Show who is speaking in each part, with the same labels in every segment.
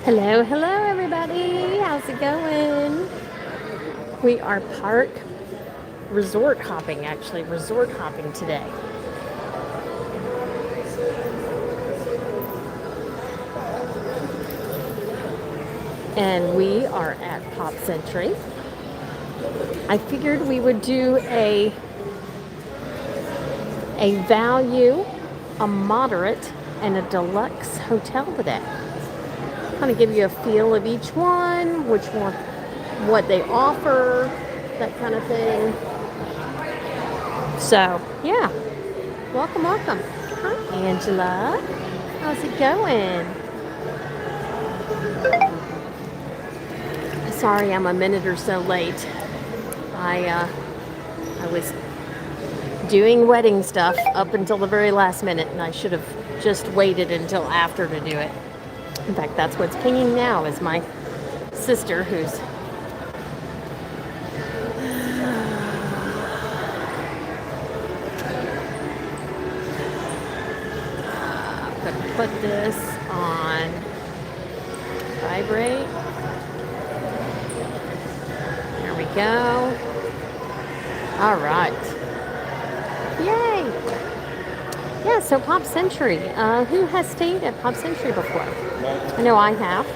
Speaker 1: Hello, hello, everybody. How's it going? We are park resort hopping, actually, resort hopping today. And we are at Pop Century. I figured we would do a value, a moderate, and a deluxe hotel today. Kind of give you a feel of each one, which one, what they offer, that kind of thing. So, yeah, welcome, welcome. Hi, Angela. How's it going? Sorry, I'm a minute or so late. I was doing wedding stuff up until the very last minute, and I should have just waited until after to do it. In fact, that's what's pinging now is my sister, who's gonna put this on vibrate. There we go. All right. Yay! Yeah, so Pop Century. Who has stayed at Pop Century before? I know I have.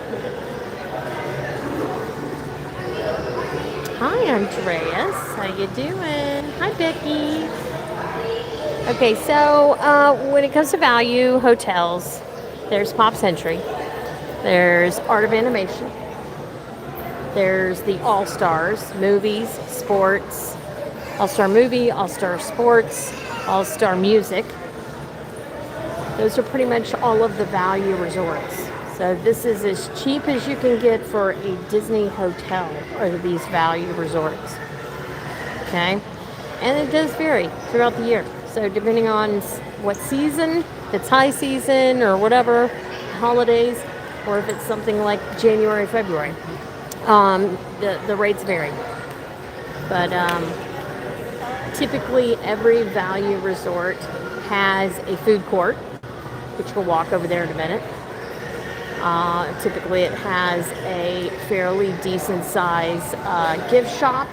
Speaker 1: Hi, Andreas. How you doing? Hi, Becky. Okay, so when it comes to value hotels, there's Pop Century. There's Art of Animation. There's the All-Stars, movies, sports, All-Star Movie, All-Star Sports, All-Star Music. Those are pretty much all of the value resorts. So this is as cheap as you can get for a Disney hotel, or these value resorts. Okay? And it does vary throughout the year. So depending on what season, if it's high season or whatever, holidays, or if it's something like January, February, the rates vary. But typically every value resort has a food court, which we'll walk over there in a minute. Typically it has a fairly decent size gift shop,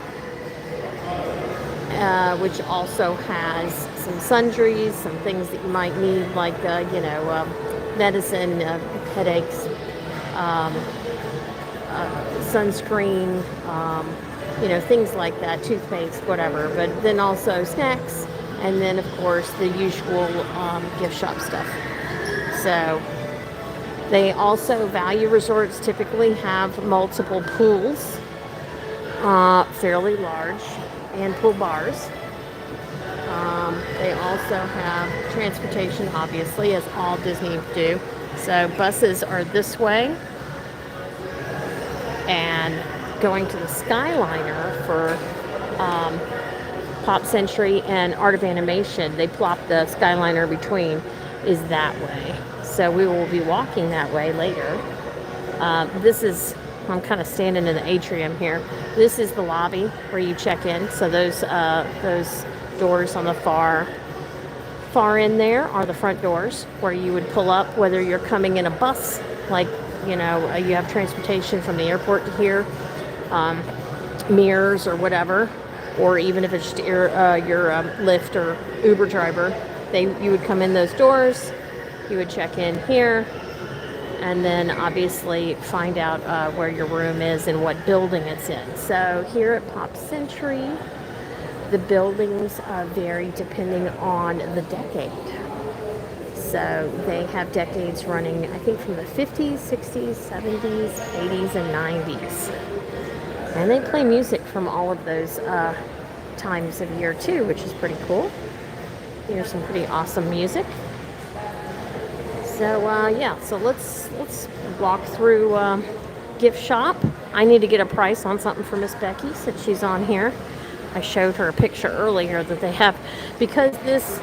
Speaker 1: which also has some sundries, some things that you might need, like medicine, headaches, sunscreen, things like that, toothpaste, whatever. But then also snacks, and then of course the usual gift shop stuff. So they also, value resorts typically have multiple pools, fairly large, and pool bars. They also have transportation, obviously, as all Disney do. So buses are this way, and going to the Skyliner for Pop Century and Art of Animation, they plop the Skyliner between, is that way. So we will be walking that way later. I'm kind of standing in the atrium here. This is the lobby where you check in. So those doors on the far end there are the front doors where you would pull up, whether you're coming in a bus, like, you have transportation from the airport to here, Mirrors or whatever, or even if it's your Lyft or Uber driver, you would come in those doors, you would check in here, and then obviously find out where your room is and what building it's in. So here at Pop Century, the buildings vary depending on the decade. So they have decades running, I think, from the 50s, 60s, 70s, 80s, and 90s. And they play music from all of those times of year too, which is pretty cool. Here's some pretty awesome music. So so let's walk through gift shop. I need to get a price on something for Miss Becky since she's on here. I showed her a picture earlier that they have, because this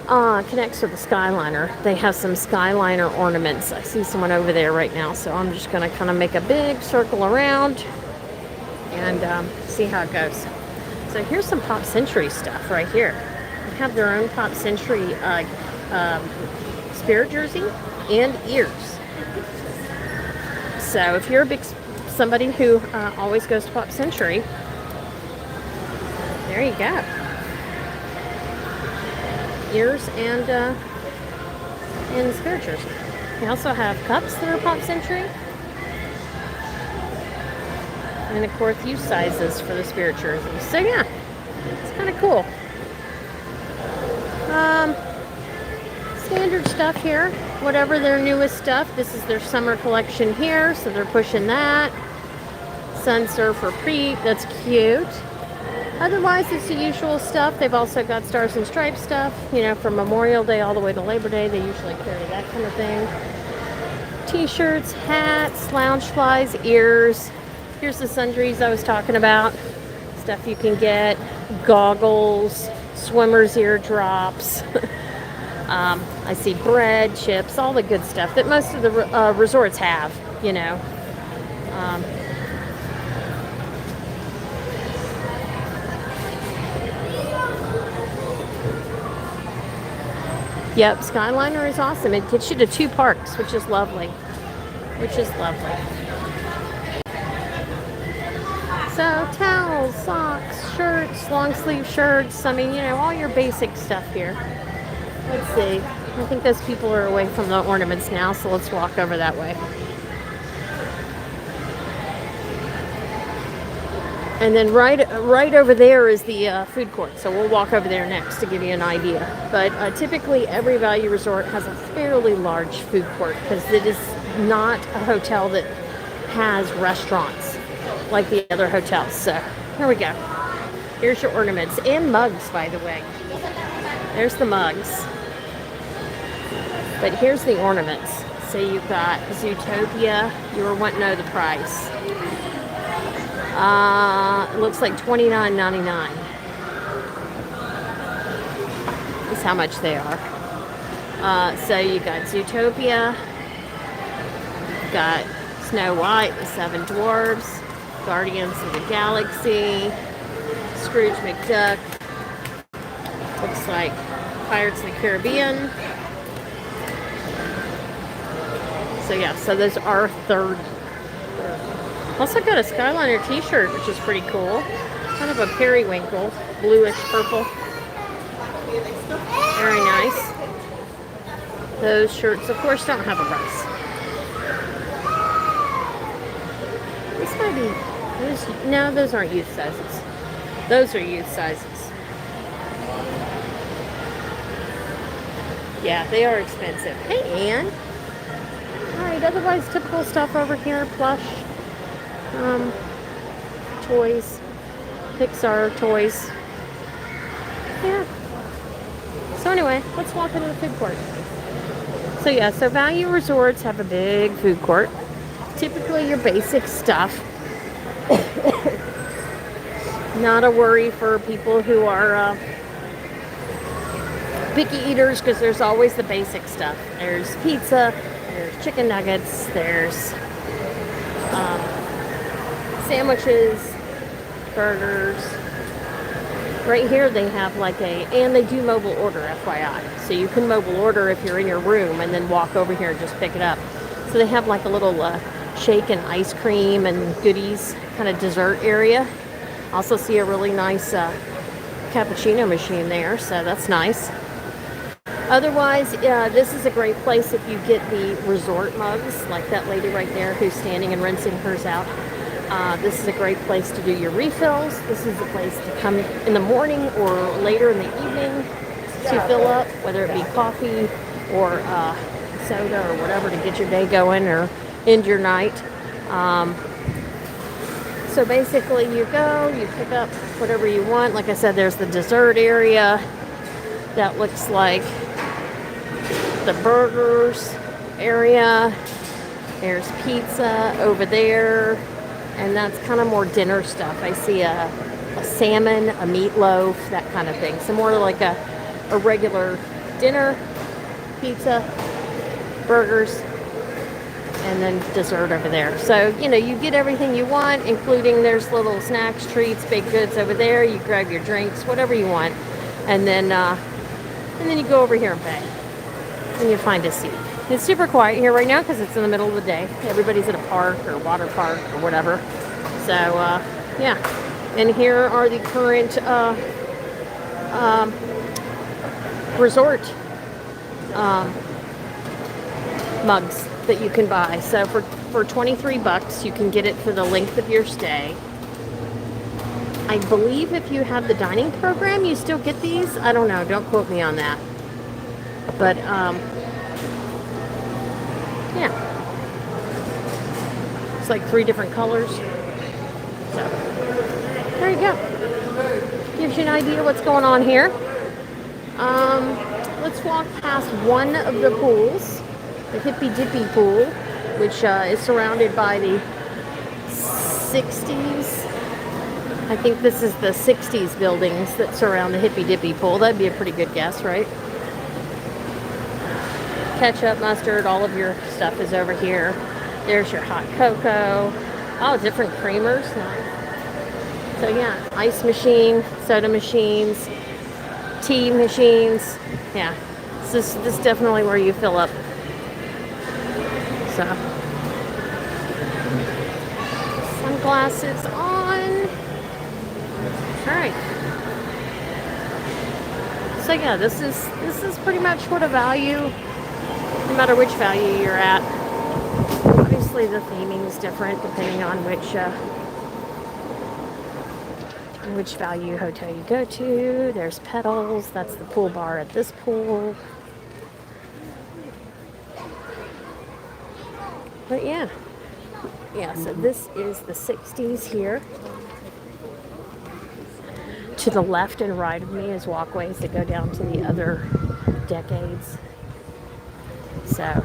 Speaker 1: connects to the Skyliner. They have some Skyliner ornaments. I see someone over there right now, so I'm just going to kind of make a big circle around and see how it goes. So here's some Pop Century stuff right here. They have their own Pop Century spirit jersey and ears. So if you're somebody who always goes to Pop Century, there you go. Ears and spirituals. We also have cups that are Pop Century. And of course, use sizes for the spirit jerseys. So yeah, it's kind of cool. Standard stuff here. Whatever their newest stuff. This is their summer collection here, so they're pushing that. Sun Surfer Preep. That's cute. Otherwise, it's the usual stuff. They've also got Stars and Stripes stuff. You know, from Memorial Day all the way to Labor Day, they usually carry that kind of thing. T-shirts, hats, lounge flies, ears. Here's the sundries I was talking about. Stuff you can get. Goggles, swimmer's eardrops. I see bread, chips, all the good stuff that most of the resorts have, you know. Yep, Skyliner is awesome. It gets you to 2 parks, which is lovely. So towels, socks, shirts, long sleeve shirts. I mean, you know, all your basic stuff here. Let's see. I think those people are away from the ornaments now, so let's walk over that way. And then right over there is the food court, so we'll walk over there next to give you an idea. But typically, every value resort has a fairly large food court because it is not a hotel that has restaurants like the other hotels. So here we go. Here's your ornaments and mugs, by the way. There's the mugs. But here's the ornaments. So you've got Zootopia. You were wanting to know the price. It looks like $29.99 is how much they are. So you got Zootopia, got Snow White, the Seven Dwarfs, Guardians of the Galaxy, Scrooge McDuck, looks like Pirates of the Caribbean. So yeah, so those are third. Also got a Skyliner t-shirt, which is pretty cool. Kind of a periwinkle, bluish purple. Very nice. Those shirts, of course, don't have a price. This might be, no, those aren't youth sizes. Those are youth sizes. Yeah, they are expensive. Hey, Ann. Alright, otherwise typical stuff over here, plush. Toys, Pixar toys. Yeah. So anyway, let's walk into the food court. So yeah, so value resorts have a big food court. Typically your basic stuff. Not a worry for people who are picky eaters because there's always the basic stuff. There's pizza, there's chicken nuggets, there's sandwiches, burgers. Right here they have and they do mobile order, FYI. So you can mobile order if you're in your room and then walk over here and just pick it up. So they have like a little shake and ice cream and goodies kind of dessert area. Also see a really nice cappuccino machine there, so that's nice. Otherwise, this is a great place if you get the resort mugs, like that lady right there who's standing and rinsing hers out. This is a great place to do your refills. This is a place to come in the morning or later in the evening to fill up, whether it be coffee or soda or whatever to get your day going or end your night. So basically you go, you pick up whatever you want. Like I said, there's the dessert area. That looks like the burgers area. There's pizza over there. And that's kind of more dinner stuff. I see a salmon, a meatloaf, that kind of thing. So more like a regular dinner, pizza, burgers, and then dessert over there. So, you know, you get everything you want, including there's little snacks, treats, baked goods over there. You grab your drinks, whatever you want. And then you go over here and pay. And you find a seat. It's super quiet here right now because it's in the middle of the day. Everybody's at a park or water park or whatever. So, yeah. And here are the current resort mugs that you can buy. So for 23 bucks, you can get it for the length of your stay. I believe if you have the dining program, you still get these. I don't know. Don't quote me on that. But, yeah. It's like 3 different colors. So, there you go. Gives you an idea what's going on here. Let's walk past one of the pools, the Hippy Dippy pool, which is surrounded by the 60s. I think this is the 60s buildings that surround the Hippy Dippy pool. That'd be a pretty good guess, right? Ketchup, mustard, all of your stuff is over here. There's your hot cocoa. Oh, different creamers. So yeah, ice machine, soda machines, tea machines. Yeah, this is definitely where you fill up. So, sunglasses on. All right. So yeah, this is pretty much what a value, no matter which value you're at. Obviously, the theming is different depending on which value hotel you go to. There's Petals. That's the pool bar at this pool. But yeah, so this is the 60s here. To the left and right of me is walkways that go down to the other decades. So,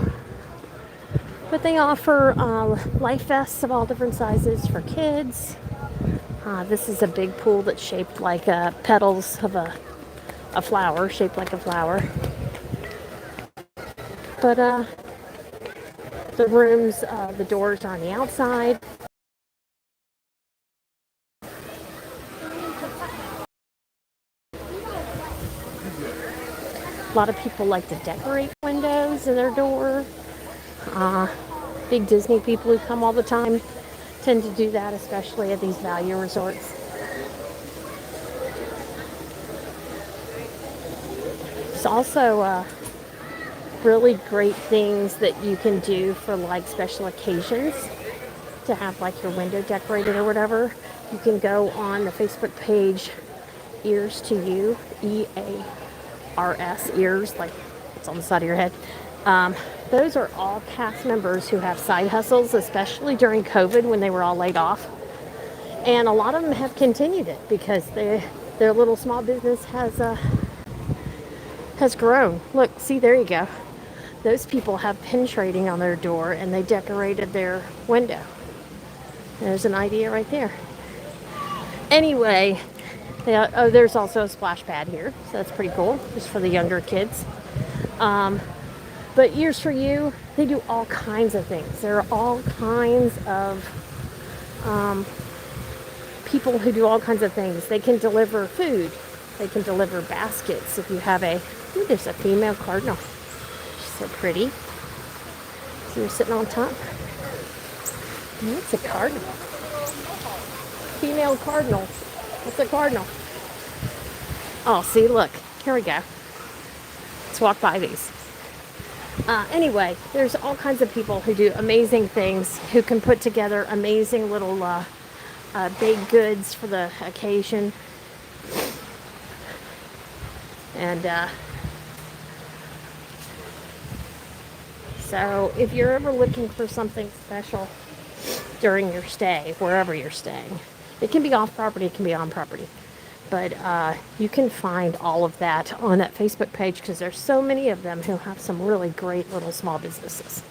Speaker 1: but they offer life vests of all different sizes for kids. This is a big pool that's shaped like petals of a flower, shaped like a flower. But the rooms, the doors are on the outside. A lot of people like to decorate windows in their door. Big Disney people who come all the time tend to do that, especially at these value resorts. There's also really great things that you can do for like special occasions to have like your window decorated or whatever. You can go on the Facebook page Ears to You, EARS, ears, like it's on the side of your head. Those are all cast members who have side hustles, especially during COVID when they were all laid off. And a lot of them have continued it because their little small business has grown. Look, see, there you go. Those people have pin trading on their door and they decorated their window. There's an idea right there. Anyway, there's also a splash pad here, so that's pretty cool, just for the younger kids. But Ears for You, they do all kinds of things. There are all kinds of people who do all kinds of things. They can deliver food. They can deliver baskets. If you have there's a female cardinal. She's so pretty. So you're sitting on top. It's a cardinal. Female cardinal. What's a cardinal? Oh, see, look. Here we go. Let's walk by these. Anyway, there's all kinds of people who do amazing things, who can put together amazing little baked goods for the occasion. And so if you're ever looking for something special during your stay, wherever you're staying, it can be off property, it can be on property. But you can find all of that on that Facebook page because there's so many of them who have some really great little small businesses.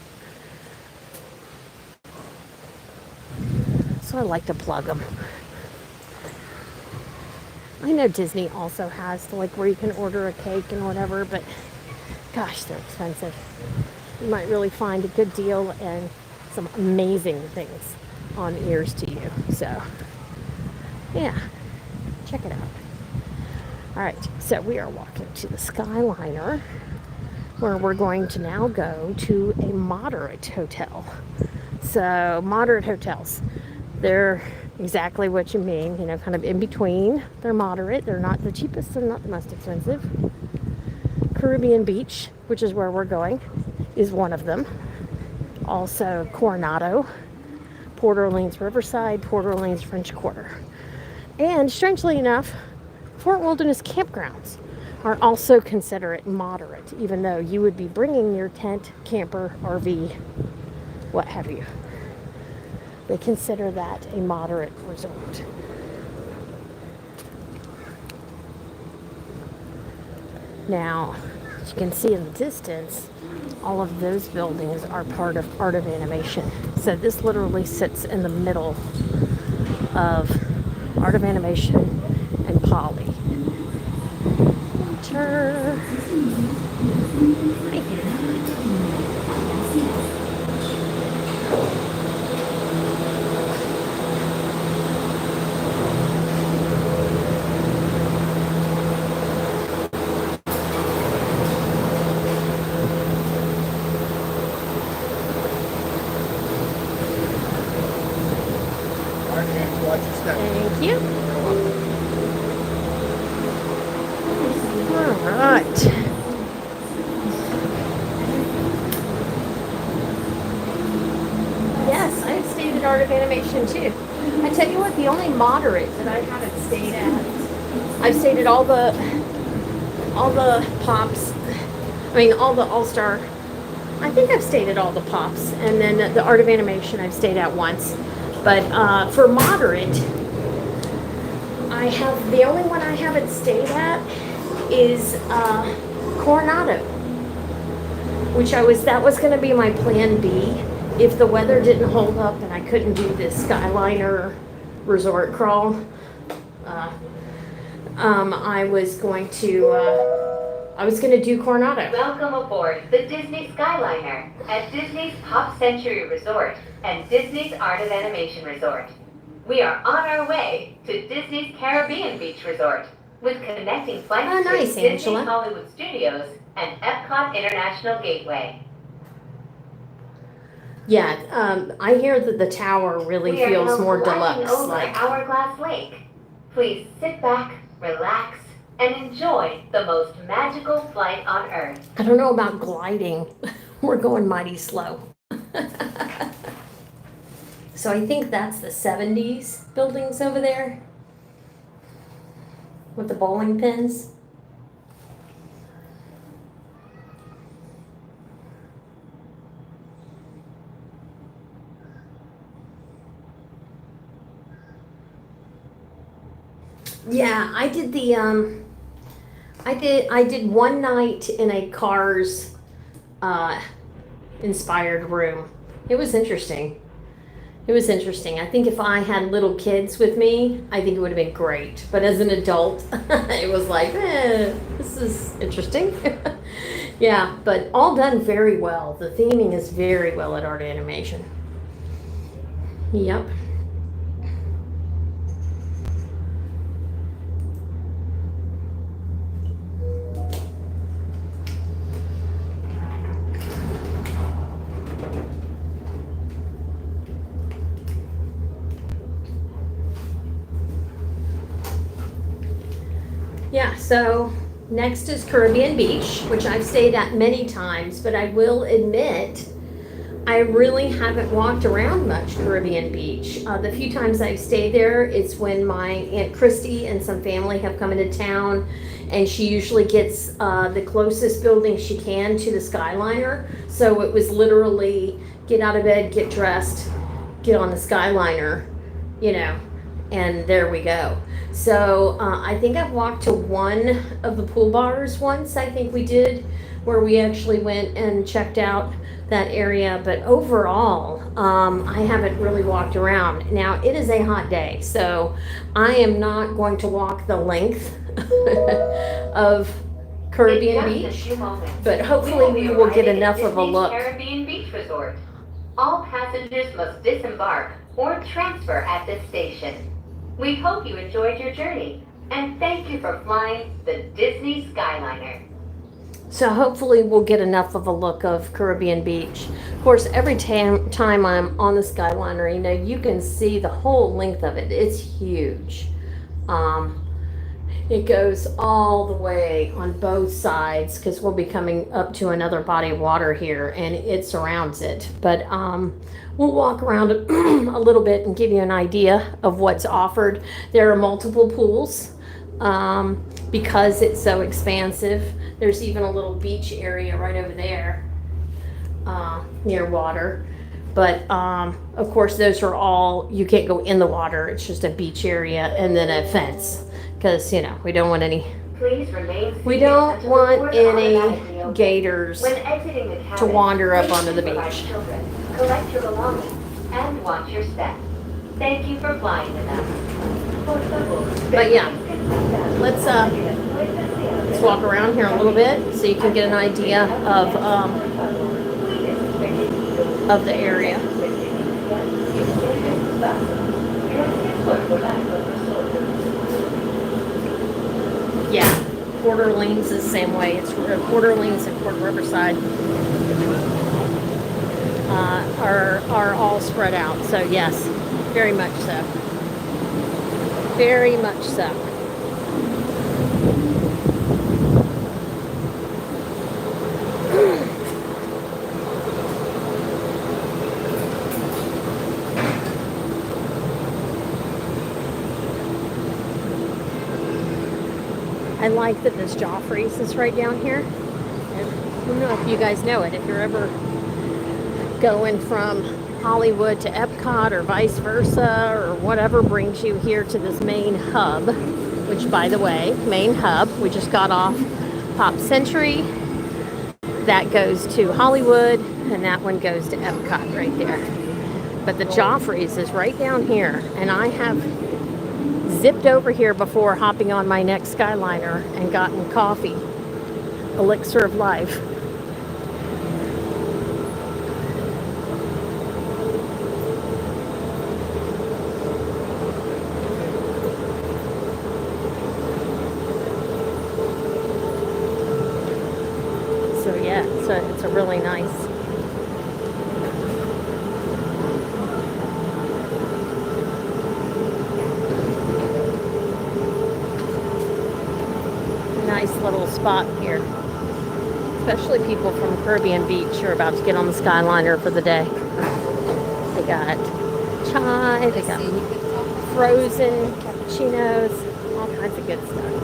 Speaker 1: So I like to plug them. I know Disney also has like where you can order a cake and whatever, but gosh, they're expensive. You might really find a good deal and some amazing things on Ears to You. So yeah. Check it out. All right, so we are walking to the Skyliner. where we're going to now go to a moderate hotel. So, moderate hotels, they're exactly what you mean, kind of in between. They're moderate, they're not the cheapest, they're not the most expensive. Caribbean Beach, which is where we're going, is one of them. Also, Coronado, Port Orleans Riverside, Port Orleans French Quarter. And strangely enough, Fort Wilderness campgrounds are also considered moderate, even though you would be bringing your tent, camper, RV, what have you. They consider that a moderate resort. Now, as you can see in the distance, all of those buildings are part of Art of Animation. So this literally sits in the middle of Art of Animation and Poly. Sure. Thank you. All right. Yes, I've stayed at Art of Animation too. I tell you what, the only moderate that I haven't stayed at, I've stayed at all the pops. All the All-Star. I think I've stayed at all the pops, and then the Art of Animation I've stayed at once. But for moderate, the only one I haven't stayed at is Coronado, which that was going to be my plan B if the weather didn't hold up and I couldn't do this Skyliner resort crawl. I was going to do Coronado.
Speaker 2: Welcome aboard the Disney Skyliner at Disney's Pop Century Resort and Disney's Art of Animation Resort. We are on our way to Disney's Caribbean Beach Resort with connecting flights to Disney
Speaker 1: Angela.
Speaker 2: Hollywood Studios and Epcot International Gateway.
Speaker 1: Yeah, I hear that the tower really feels more deluxe.
Speaker 2: Over Hourglass Lake. Please sit back, relax, and enjoy the most magical flight on Earth.
Speaker 1: I don't know about gliding. We're going mighty slow. So I think that's the 70s buildings over there with the bowling pins. Yeah, I did I did one night in a Cars inspired room. It was interesting. I think if I had little kids with me, I think it would have been great. But as an adult, it was like, this is interesting. Yeah, but all done very well. The theming is very well at Art Animation. Yep. Yeah, so next is Caribbean Beach, which I've stayed at many times, but I will admit I really haven't walked around much Caribbean Beach. The few times I've stayed there, it's when my Aunt Christy and some family have come into town, and she usually gets the closest building she can to the Skyliner. So it was literally get out of bed, get dressed, get on the Skyliner, and there we go. So I think I've walked to one of the pool bars once, I think we did, where we actually went and checked out that area. But overall, I haven't really walked around. Now, it is a hot day, so I am not going to walk the length of Caribbean Beach, but hopefully we will get enough of a look.
Speaker 2: Caribbean Beach Resort. All passengers must disembark or transfer at this station. We hope you enjoyed your journey, and thank you for flying the Disney Skyliner.
Speaker 1: So hopefully we'll get enough of a look of Caribbean Beach. Of course, every time I'm on the Skyliner, you know, you can see the whole length of it. It's huge. Um, it goes all the way on both sides because we'll be coming up to another body of water here and it surrounds it. But we'll walk around a little bit and give you an idea of what's offered. There are multiple pools because it's so expansive. There's even a little beach area right over there near water. But of course, those are all, you can't go in the water. It's just a beach area and then a fence because, you know, we don't want any. We don't want any gators to wander up onto the beach.
Speaker 2: Collect your belongings and watch your step. Thank you for flying with us.
Speaker 1: But yeah, let's walk around here a little bit so you can get an idea of the area. Yeah, Port Orleans is the same way. It's Port Orleans and Port Riverside are all spread out. So yes, very much so. Very much so. I like that this Joffrey's is right down here. And I don't know if you guys know it. If you're ever going from Hollywood to Epcot or vice versa or whatever brings you here to this main hub, which by the way, main hub, we just got off Pop Century. That goes to Hollywood and that one goes to Epcot right there. But the Joffrey's is right down here and I have zipped over here before hopping on my next Skyliner and gotten coffee. Elixir of life. So yeah, it's a really nice. Nice little spot here, especially people from Caribbean Beach who are about to get on the Skyliner for the day. They got chai, they got frozen cappuccinos, all kinds of good stuff.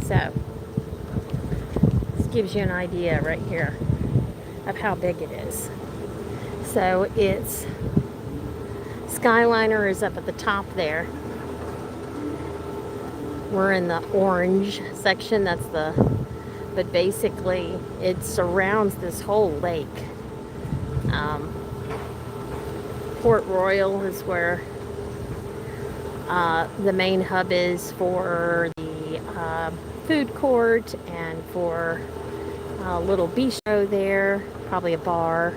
Speaker 1: So, this gives you an idea right here of how big it is. So, it's Skyliner is up at the top there. We're in the orange section, but basically it surrounds this whole lake. Port Royal is where the main hub is for the food court and for a little bistro there, probably a bar.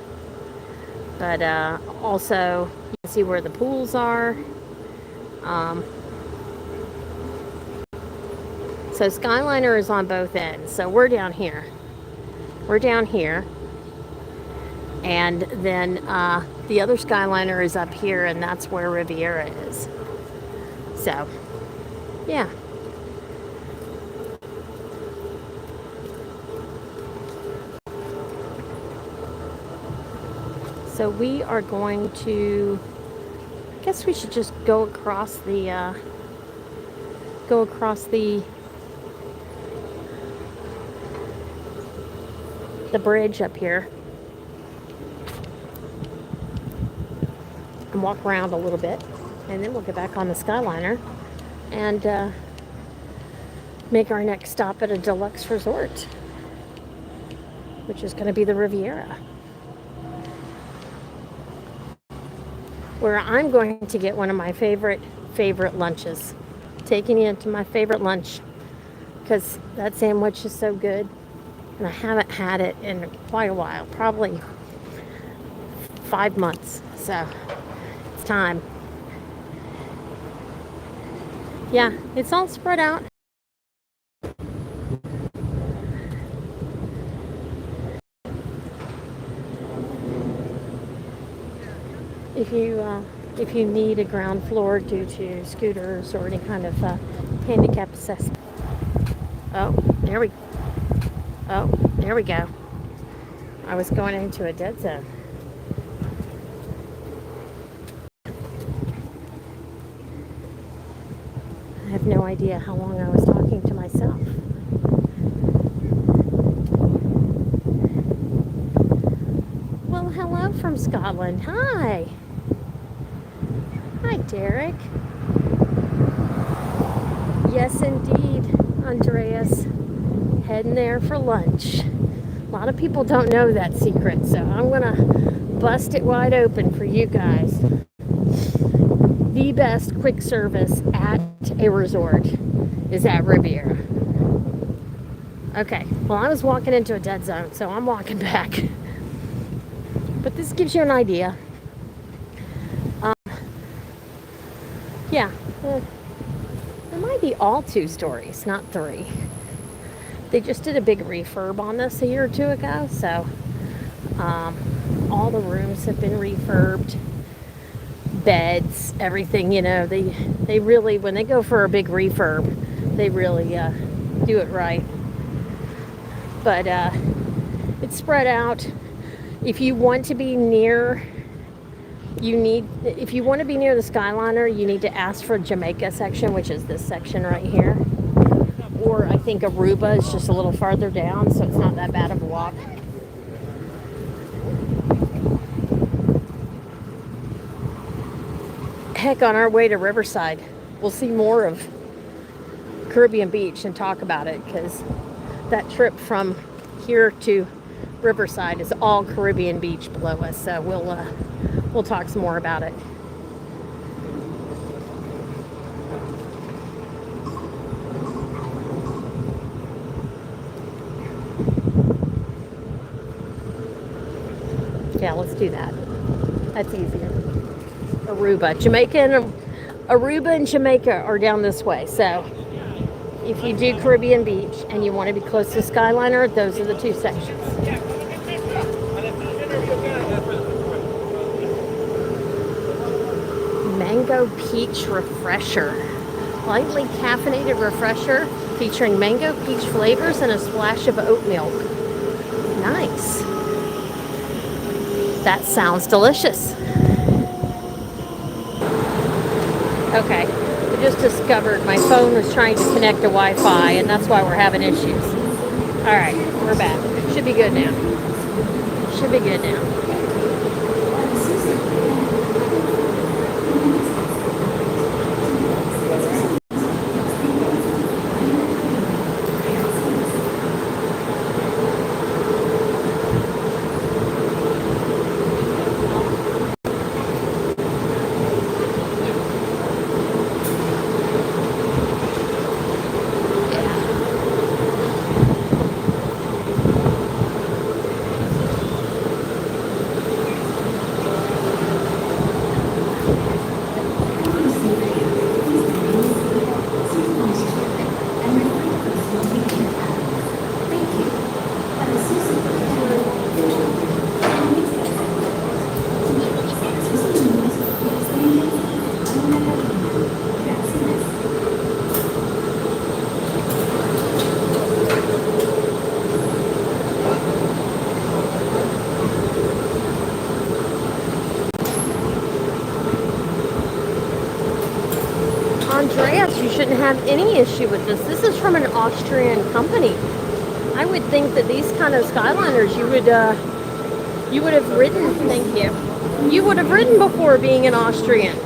Speaker 1: But also, you can see where the pools are. So Skyliner is on both ends. So we're down here. We're down here. And then the other Skyliner is up here, and that's where Riviera is. So, yeah. So we are going to, I guess we should just go across the bridge up here and walk around a little bit, and then we'll get back on the Skyliner and make our next stop at a deluxe resort, which is going to be the Riviera, where I'm going to get one of my favorite lunches. taking you to my favorite lunch because that sandwich is so good. And I haven't had it in quite a while, probably 5 months. So it's time. Yeah, it's all spread out. If you need a ground floor due to scooters or any kind of handicap assessment. Oh, there we. Oh, there we go. I was going into a dead zone. I have no idea how long I was talking to myself. Well, hello from Scotland. Hi. Hi, Derek. Yes, indeed, Andreas. Heading there for lunch. A lot of people don't know that secret, so I'm going to bust it wide open for you guys. The best quick service at a resort is at Riviera. Okay, well, I was walking into a dead zone, so I'm walking back. But this gives you an idea. Yeah, it might be all 2 stories, not 3. They just did a big refurb on this a year or 2 ago, so all the rooms have been refurbed. Beds, everything, you know, they really, when they go for a big refurb, they really do it right. But it's spread out. If you want to be near, if you want to be near the Skyliner, you need to ask for Jamaica section, which is this section right here. Or I think Aruba is just a little farther down, so it's not that bad of a walk. Heck, on our way to Riverside, we'll see more of Caribbean Beach and talk about it, because that trip from here to Riverside is all Caribbean Beach below us, so we'll talk some more about it. Yeah, let's do that. That's easier. Aruba, Aruba and Jamaica are down this way. So if you do Caribbean Beach and you want to be close to Skyliner, those are the 2 sections. Mango Peach Refresher. Lightly caffeinated refresher featuring mango peach flavors and a splash of oat milk. Nice. That sounds delicious. Okay, we just discovered my phone was trying to connect to Wi-Fi, and that's why we're having issues. All right, we're back. Should be good now. Should be good now. Andreas, you shouldn't have any issue with this. This is from an Austrian company. I would think that these kind of Skyliners you would have ridden. Thank you. You would have ridden before being an Austrian.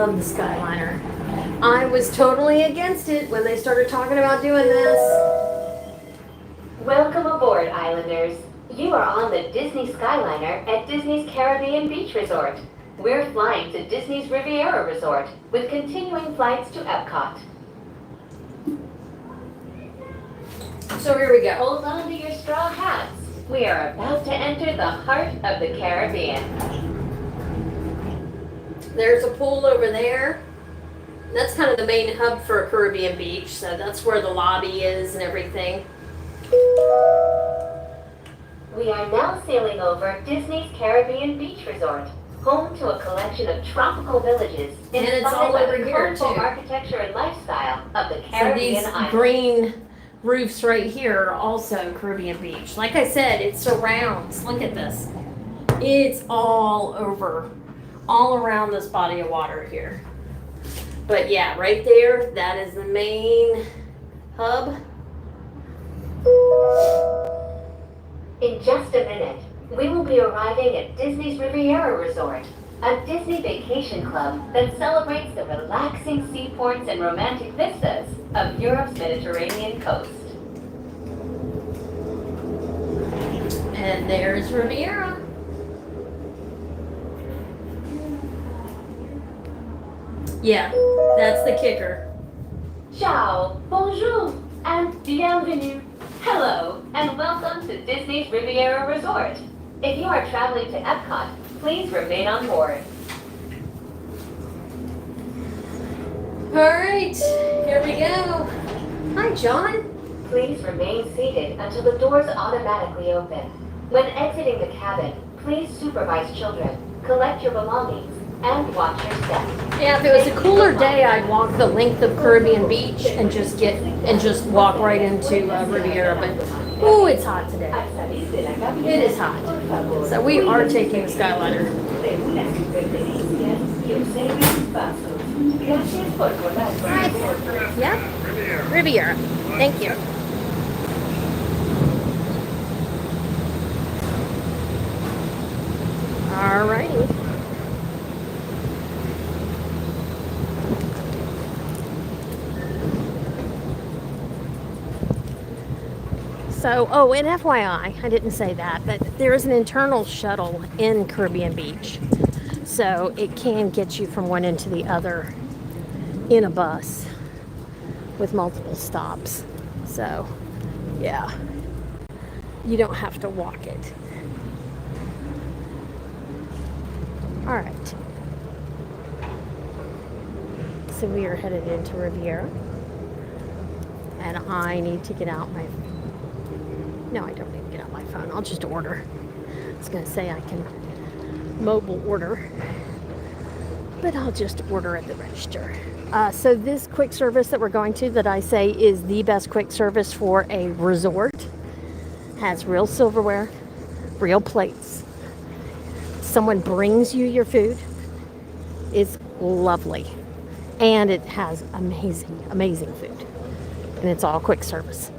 Speaker 1: love the Skyliner. I was totally against it when they started talking about doing this.
Speaker 2: Welcome aboard, Islanders. You are on the Disney Skyliner at Disney's Caribbean Beach Resort. We're flying to Disney's Riviera Resort with continuing flights to Epcot.
Speaker 1: So here we go.
Speaker 2: Hold on to your straw hats. We are about to enter the heart of the Caribbean.
Speaker 1: There's a pool over there. That's kind of the main hub for Caribbean Beach, so that's where the lobby is and everything.
Speaker 2: We are now sailing over Disney's Caribbean Beach Resort, home to a collection of tropical villages
Speaker 1: And it's all
Speaker 2: inspired by
Speaker 1: over
Speaker 2: the
Speaker 1: here,
Speaker 2: colorful
Speaker 1: too.
Speaker 2: architecture and lifestyle of the
Speaker 1: So
Speaker 2: Caribbean
Speaker 1: these
Speaker 2: islands.
Speaker 1: green roofs right here are also Caribbean Beach. Like I said, it surrounds. Look at this. It's all over, all around this body of water here. But yeah, right there, that is the main hub.
Speaker 2: In just a minute, we will be arriving at Disney's Riviera Resort, a Disney vacation club that celebrates the relaxing seaports and romantic vistas of Europe's Mediterranean coast.
Speaker 1: And there's Riviera. Yeah, that's the kicker.
Speaker 2: Ciao, bonjour, and bienvenue. Hello, and welcome to Disney's Riviera Resort. If you are traveling to Epcot, please remain on board.
Speaker 1: All right, here we go. Hi, John.
Speaker 2: Please remain seated until the doors automatically open. When exiting the cabin, please supervise children, collect your belongings, and watch your step.
Speaker 1: Yeah, if it was a cooler day, I'd walk the length of Caribbean Beach and just walk right into Riviera. But ooh, it's hot today. It is hot. So we are taking the Skyliner. Right. Yeah, Riviera. Thank you. All righty. So, oh, and FYI, I didn't say that, but there is an internal shuttle in Caribbean Beach. So it can get you from one end to the other in a bus with multiple stops. So, yeah, you don't have to walk it. All right. So we are headed into Riviera. And I need to get out my... No, I don't need to get out my phone. I'll just order. I was going to say I can mobile order, but I'll just order at the register. So this quick service that we're going to, that I say is the best quick service for a resort, has real silverware, real plates. Someone brings you your food. It's lovely. And it has amazing, amazing food. And it's all quick service.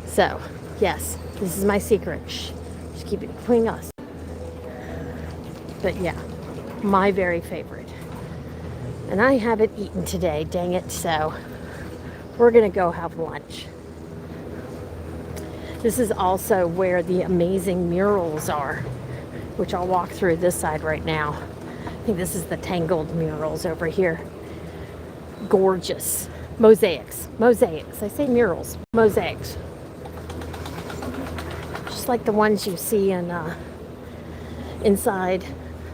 Speaker 1: So, yes, this is my secret. Shh, just keep it between us. But yeah, my very favorite. And I haven't eaten today, dang it, so we're gonna go have lunch. This is also where the amazing murals are, which I'll walk through this side right now. I think this is the Tangled murals over here. Gorgeous. Mosaics. I say murals. Mosaics. Just like the ones you see in inside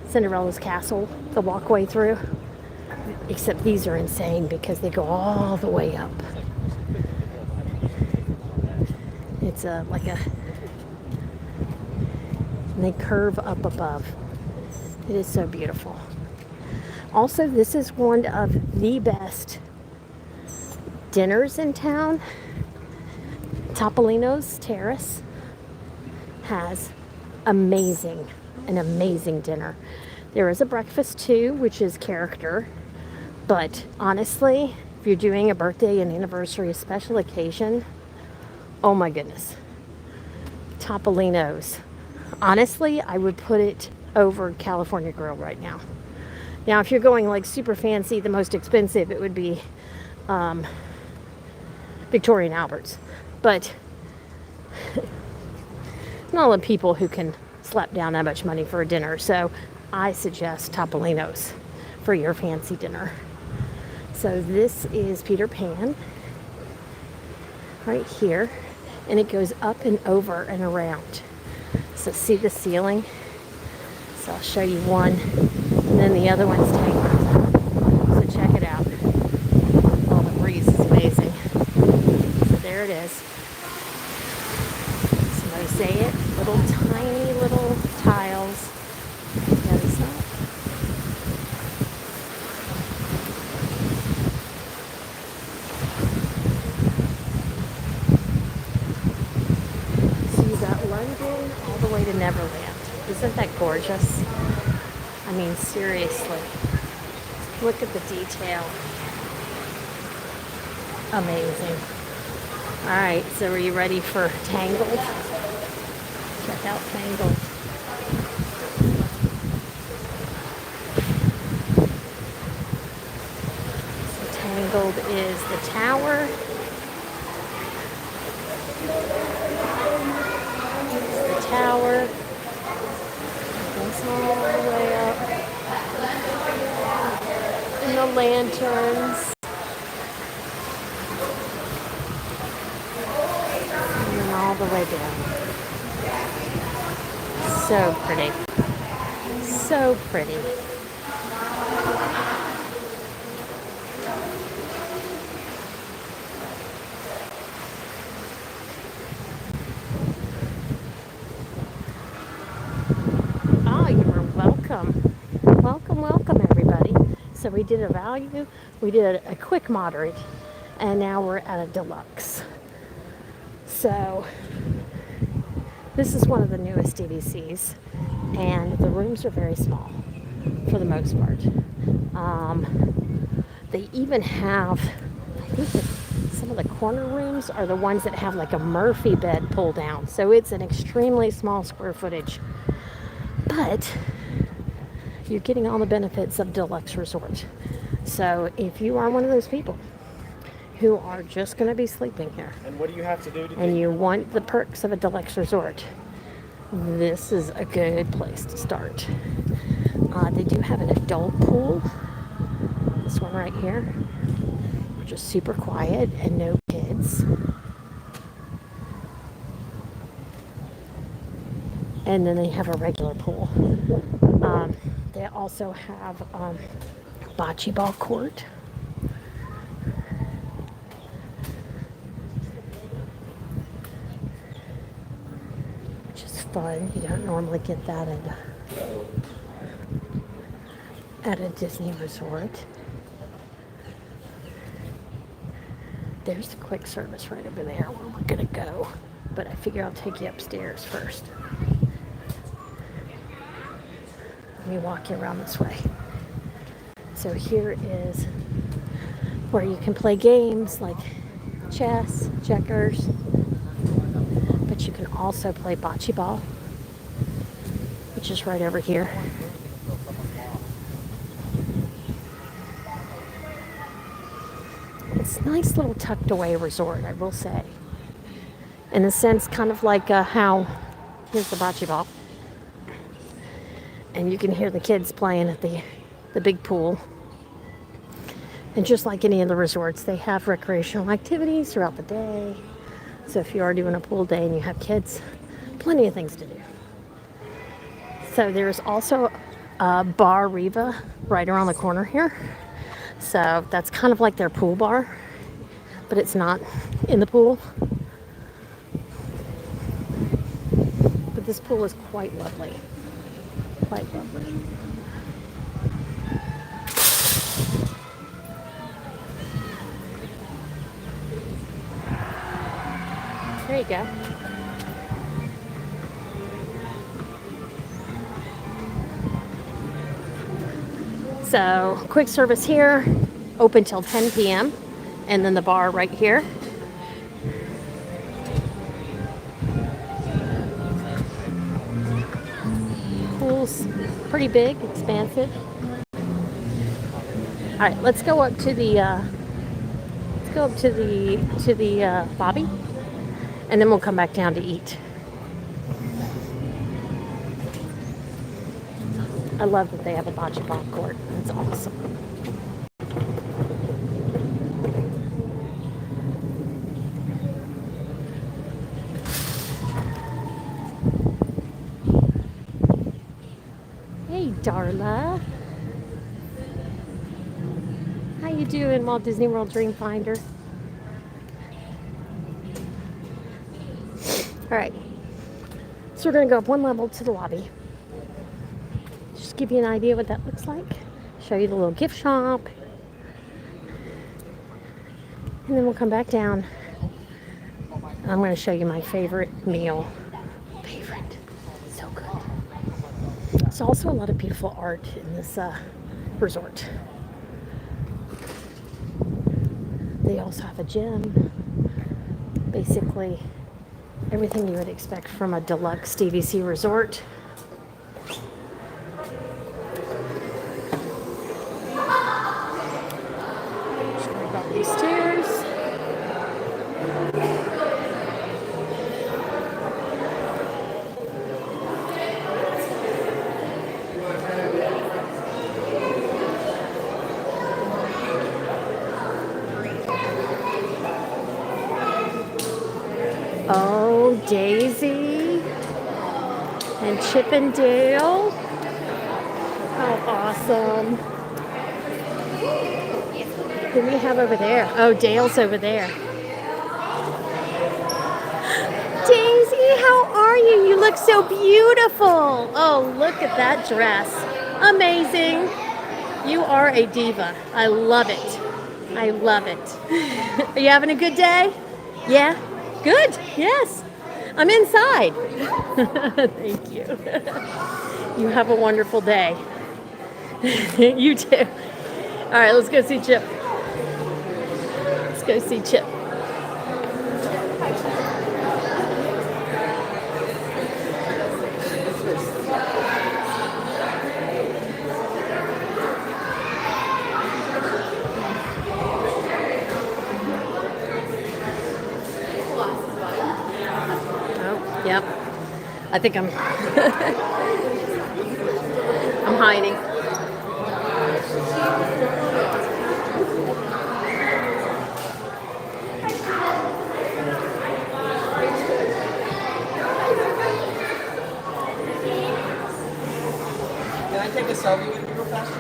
Speaker 1: Cinderella's castle, the walkway through. Except these are insane because they go all the way up. It's like a... And they curve up above. It is so beautiful. Also, this is one of the best dinners in town. Topolino's Terrace has an amazing dinner. There is a breakfast too, which is character. But honestly, if you're doing a birthday, an anniversary, a special occasion, oh my goodness. Topolino's. Honestly, I would put it over California Grill right now. Now, if you're going like super fancy, the most expensive, it would be Victoria and Albert's. But not a lot of people who can slap down that much money for a dinner. So I suggest Topolino's for your fancy dinner. So this is Peter Pan right here. And it goes up and over and around. So see the ceiling? So I'll show you one. And then the other one's tangled. So check it out. Oh, the breeze is amazing. So there it is. It's mosaic, little tiny little tiles. The other side. So you got London all the way to Neverland. Isn't that gorgeous? I mean, seriously. Look at the detail. Amazing. All right, so are you ready for Tangled? Check out Tangled. So Tangled is the tower. The tower. Goes all the way up. And the lanterns. And then all the way down. So pretty. So pretty. Oh, you are welcome. Welcome, welcome, everybody. So we did a value, we did a quick moderate, and now we're at a deluxe. So this is one of the newest DVCs, and the rooms are very small for the most part. They even have, I think that some of the corner rooms are the ones that have like a Murphy bed pull down. So it's an extremely small square footage. But you're getting all the benefits of Deluxe Resort. So if you are one of those people who are just going to be sleeping here,
Speaker 3: and what do you have to do
Speaker 1: and you want the perks of a Deluxe Resort, this is a good place to start. They do have an adult pool. This one right here, which is super quiet and no kids. And then they have a regular pool. They also have bocce ball court. Which is fun. You don't normally get that at a Disney resort. There's the quick service right over there where we're gonna go. But I figure I'll take you upstairs first. Let me walk you around this way. So here is where you can play games like chess, checkers, but you can also play bocce ball, which is right over here. It's a nice little tucked away resort, I will say. In a sense, kind of like how, here's the bocce ball. And you can hear the kids playing at the big pool. And just like any of the resorts, they have recreational activities throughout the day. So if you are doing a pool day and you have kids, plenty of things to do. So there's also a Bar Riva right around the corner here. So that's kind of like their pool bar, but it's not in the pool. But this pool is quite lovely. Quite lovely. There you go. So, quick service here, open till 10 p.m. And then the bar right here. Pool's pretty big, expansive. All right, let's go up to the lobby, and then we'll come back down to eat. I love that they have a bocce ball court. It's awesome. Hey, Darla. How you doing, Walt Disney World Dreamfinder? All right. So we're going to go up one level to the lobby. Just give you an idea what that looks like. Show you the little gift shop. And then we'll come back down. I'm going to show you my favorite meal. Favorite. So good. There's also a lot of beautiful art in this resort. They also have a gym. Basically, everything you would expect from a deluxe DVC resort. Just going up these stairs. Oh, Daisy and Chip and Dale. How awesome. Who do we have over there? Oh, Dale's over there. Daisy, how are you? You look so beautiful. Oh, look at that dress. Amazing. You are a diva. I love it. I love it. Are you having a good day? Yeah? Good. Yes. I'm inside. Thank you. You have a wonderful day. You too. All right, let's go see Chip. Let's go see Chip. Oh, yep. I think I'm I'm hiding.
Speaker 3: Can I take a selfie with you real fast?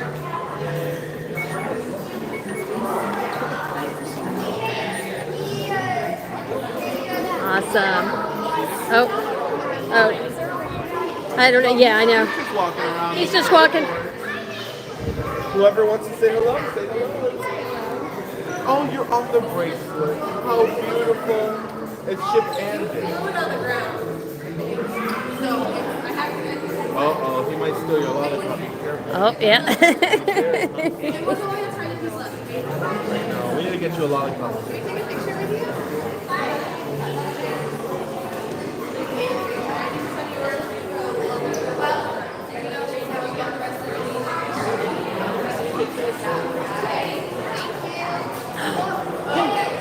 Speaker 1: Awesome. Oh. I don't know. Yeah, I know.
Speaker 3: Just walking around.
Speaker 1: He's just walking.
Speaker 3: Whoever wants to say hello, say hello. Oh, you're off the bracelet. How beautiful. It's Chip and Dale. Uh-oh, he might steal your lollipop. Be careful.
Speaker 1: Oh, yeah.
Speaker 3: No, we need to get you a lollipop.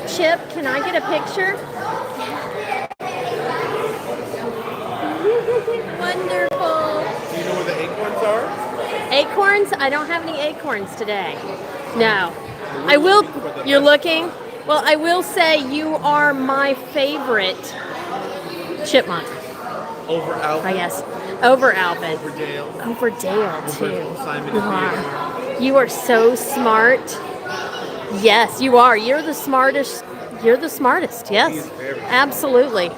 Speaker 1: Chip, can I get a picture? Wonderful.
Speaker 3: Do you know where the acorns are?
Speaker 1: Acorns? I don't have any acorns today. No. I will. You're looking? Well, I will say you are my favorite chipmunk.
Speaker 3: Over Alvin?
Speaker 1: I guess. Over Alvin.
Speaker 3: Over Dale?
Speaker 1: Over Dale, too.
Speaker 3: Over Simon
Speaker 1: You
Speaker 3: and
Speaker 1: are. You are so smart. Yes, you are. You're the smartest. You're the smartest. Yes. Absolutely.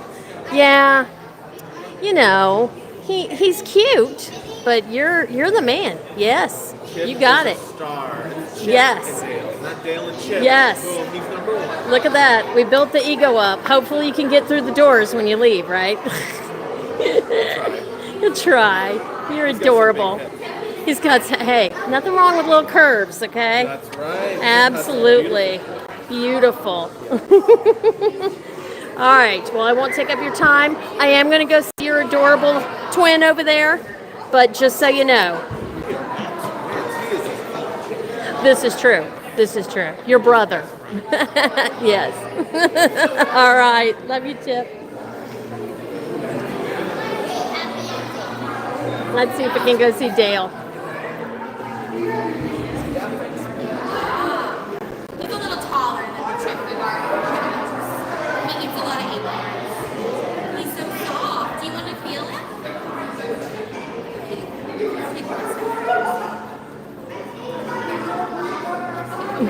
Speaker 1: Yeah. You know, he's cute, but you're the man. Yes.
Speaker 3: Chip
Speaker 1: You got
Speaker 3: is
Speaker 1: it.
Speaker 3: a star. It's Chip
Speaker 1: Yes.
Speaker 3: and Dale, not Dale and Chip.
Speaker 1: Yes.
Speaker 3: Boom, he's number one.
Speaker 1: Look at that. We built the ego up. Hopefully you can get through the doors when you leave, right? You'll try. You're adorable. He's got, hey, nothing wrong with little curves, okay?
Speaker 3: That's right.
Speaker 1: Absolutely. Beautiful. All right. Well, I won't take up your time. I am going to go see your adorable twin over there. But just so you know, This is true. This is true. Your brother. Yes. All right. Love you, Chip. Let's see if we can go see Dale.
Speaker 4: He's a little taller than the Chip we've already met. He eats a lot of acorns. He's so soft. Do you want to feel it? He's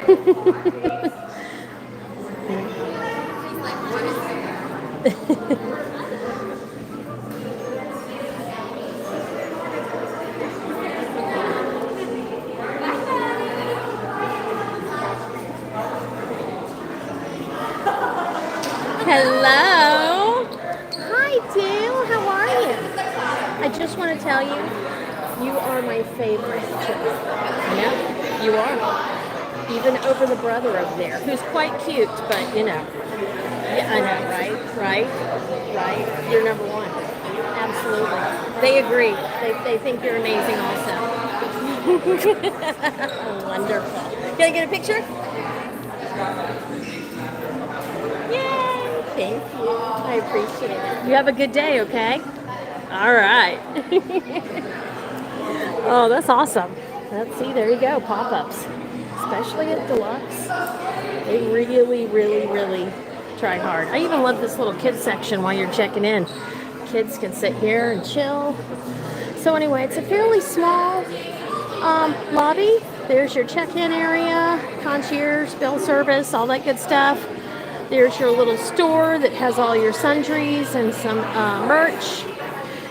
Speaker 4: like, what is it?
Speaker 1: Hello. Hi, Dale. How are you? I just want to tell you, you are my favorite. Yeah, you are. Even over the brother over there, who's quite cute, but you know. Yeah, I know, right? Right? You're number one. Absolutely. They agree. They think you're amazing also. Wonderful. Can I get a picture? Yay! Thank you. I appreciate it. You have a good day, okay? All right. Oh, that's awesome. Let's see, there you go, pop-ups. Especially at Deluxe. They really try hard. I even love this little kids section while you're checking in. Kids can sit here and chill. So anyway, it's a fairly small lobby. There's your check-in area, concierge, bill service, all that good stuff. There's your little store that has all your sundries and some merch.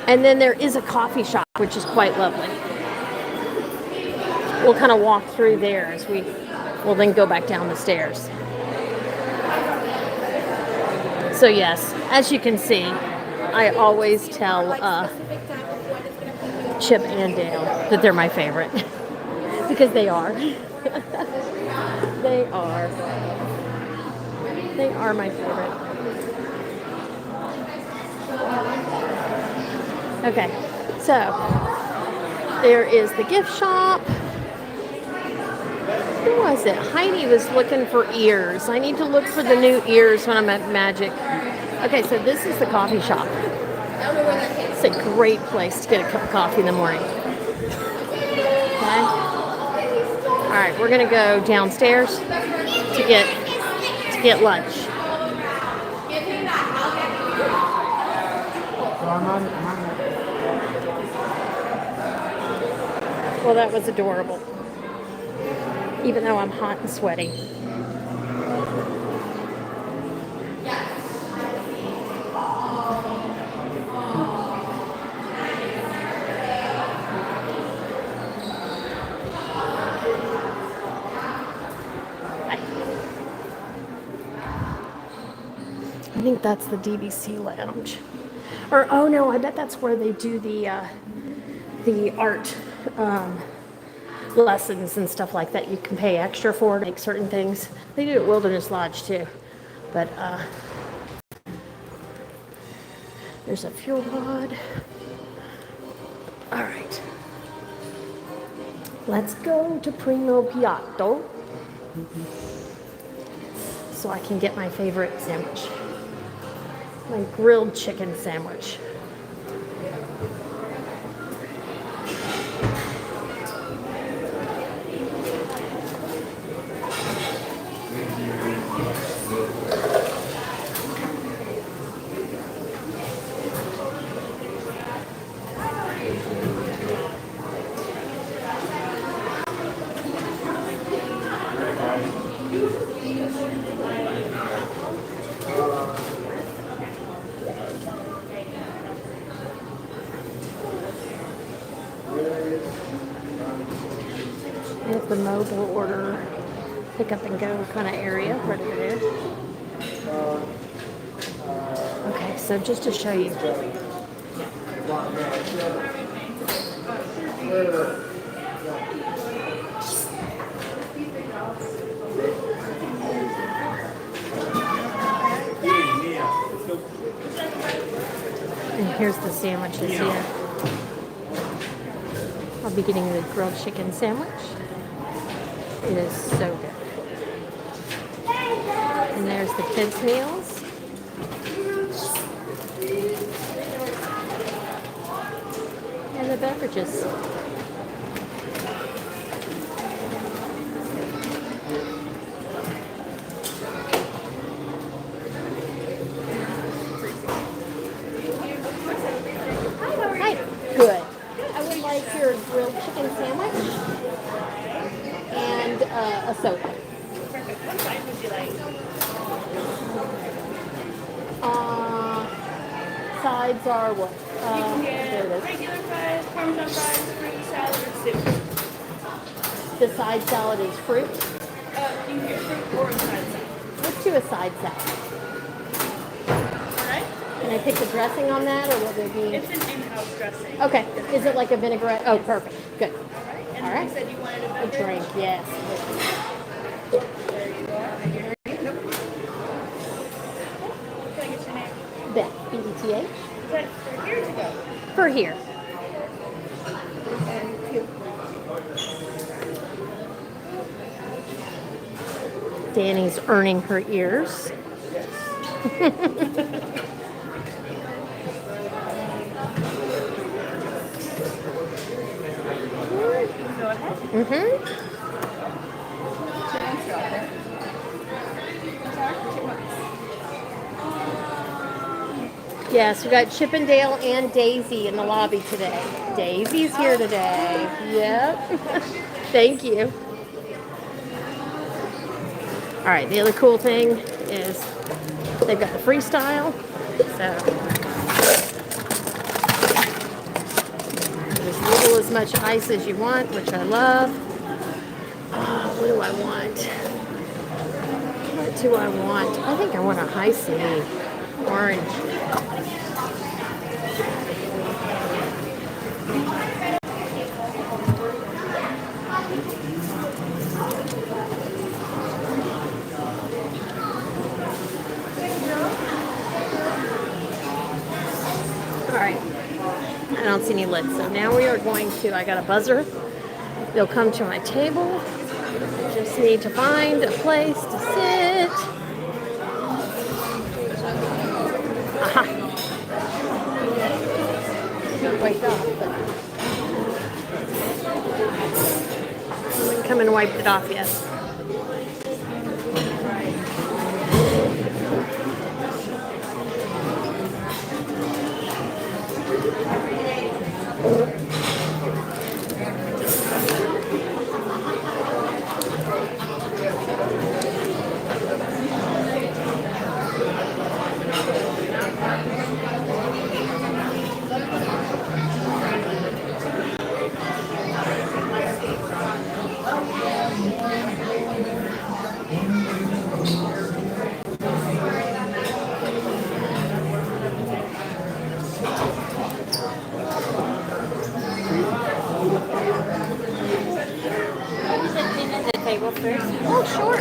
Speaker 1: And then there is a coffee shop, which is quite lovely. We'll kind of walk through there as we will then go back down the stairs. So yes, as you can see, I always tell Chip and Dale that they're my favorite. Because they are. They are. They are my favorite. Okay, so there is the gift shop. Who was it? Heidi was looking for ears. I need to look for the new ears when I'm at Magic. Okay, so this is the coffee shop. It's a great place to get a cup of coffee in the morning. Okay. All right, we're gonna go downstairs to get lunch. Well, that was adorable. Even though I'm hot and sweaty. I think that's the DVC lounge. Or, oh no, I bet that's where they do the art lessons and stuff like that. You can pay extra for to make certain things. They do at Wilderness Lodge too. But there's a fuel rod. All right. Let's go to Primo Piatto so I can get my favorite sandwich. My grilled chicken sandwich. It's the mobile order, pick up and go kind of area right over there. Okay, so just to show you. And here's the sandwiches here. I'll be getting the grilled chicken sandwich. It is so good. And there's the kids' meals. And the beverages. Hi. Good. I would like your grilled chicken sandwich and a soda.
Speaker 5: Perfect. What size would you like?
Speaker 1: Sides are what?
Speaker 5: You can
Speaker 1: There it
Speaker 5: get
Speaker 1: is.
Speaker 5: regular fries, Parmesan fries, fruit salad, or soup.
Speaker 1: The side salad is fruit.
Speaker 5: You can get fruit or a side salad.
Speaker 1: Let's do a side salad.
Speaker 5: Alright?
Speaker 1: Can I pick the dressing on that, or will there be?
Speaker 5: It's an in-house dressing.
Speaker 1: Okay. Is it like a vinaigrette? Oh, perfect. Good.
Speaker 5: Alright. And
Speaker 1: All
Speaker 5: then
Speaker 1: right.
Speaker 5: you said you wanted a
Speaker 1: A
Speaker 5: beverage?
Speaker 1: drink, yes.
Speaker 5: There you are. And your name? Nope. Can I get your name?
Speaker 1: Beth, B-E-T-H.
Speaker 5: Is that for here to go?
Speaker 1: For here.
Speaker 5: Thank you.
Speaker 1: Danny's earning her ears.
Speaker 5: Go ahead.
Speaker 1: Mm-hmm. Yes, we got Chippendale and Daisy in the lobby today. Daisy's here today. Yep. Thank you. All right, the other cool thing is they've got the freestyle. So as little as much ice as you want, which I love. What do I want? What do I want? I think I want a high C orange. All right. I don't see any lids. So now we are going to, I got a buzzer. They'll come to my table. I just need to find a place to sit. Aha. Not wiped off, but I haven't come and wiped it off yet. The table first? Oh, sure.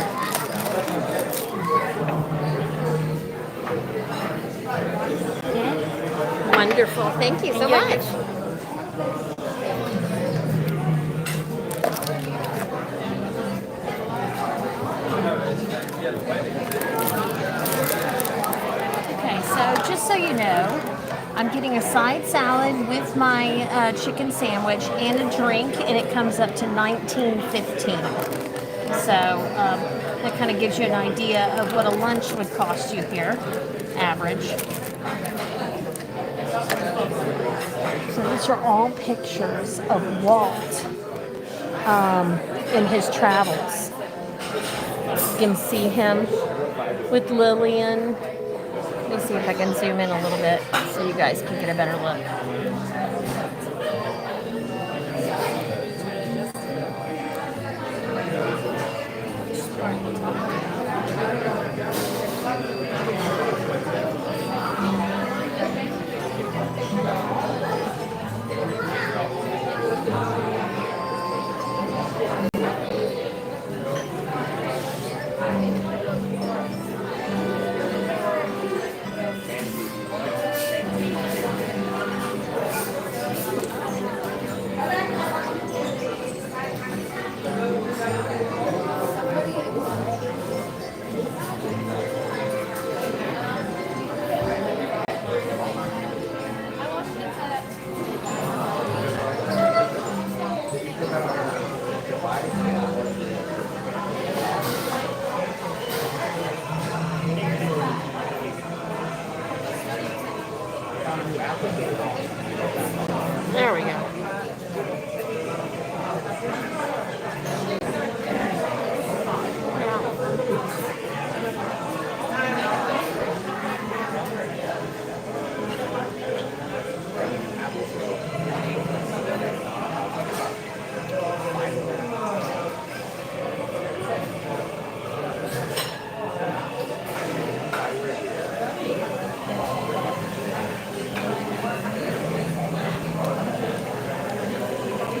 Speaker 1: Wonderful. Thank you so much. Okay, so just so you know, I'm getting a side salad with my chicken sandwich and a drink, and it comes up to $19.15. So that kind of gives you an idea of what a lunch would cost you here, average. So these are all pictures of Walt in his travels. You can see him with Lillian. Let me see if I can zoom in a little bit so you guys can get a better look.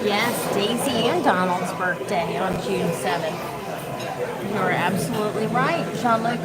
Speaker 1: Yes, Daisy and Donald's birthday on June 7th. You're absolutely right, Jean-Luc.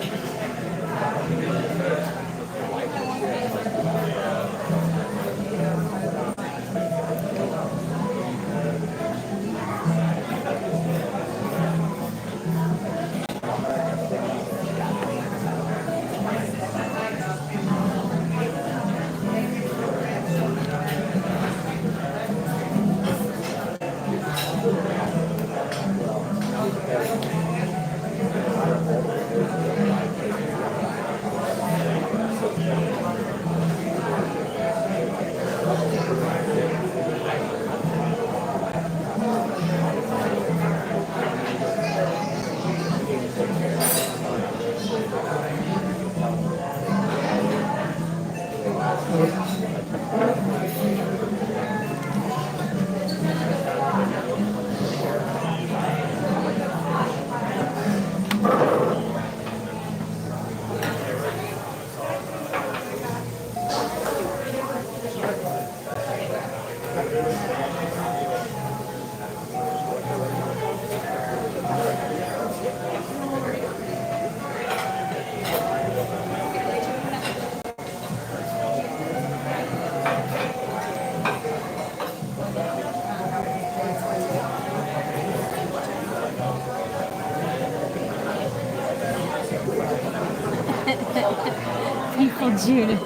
Speaker 1: People June.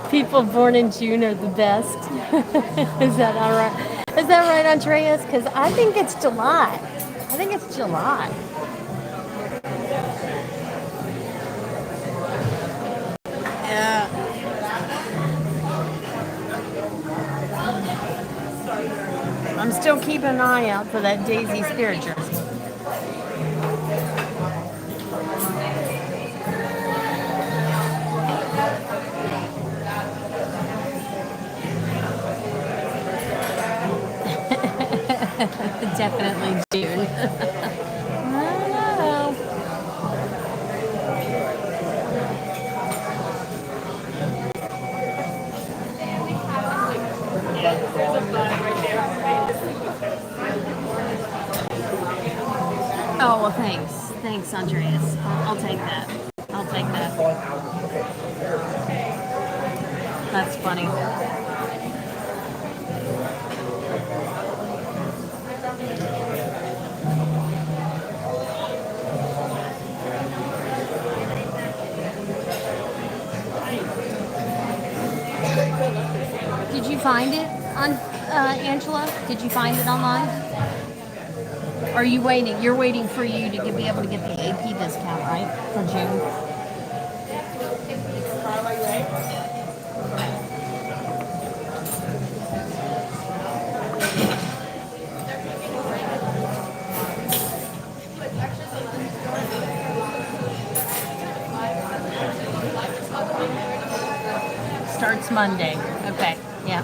Speaker 1: People born in June are the best. Is that all right? Is that right, Andreas? Because I think it's July. I think it's July. Yeah. I'm still keeping an eye out for that Daisy Spirit jersey. Definitely June. I don't know. Oh, well, thanks. Thanks, Andreas. I'll take that. I'll take that. That's funny. Did you find it on Angela? Did you find it online? Or are you waiting? You're waiting for you to be able to get the AP discount, right? For June. Starts Monday. Okay. Yeah.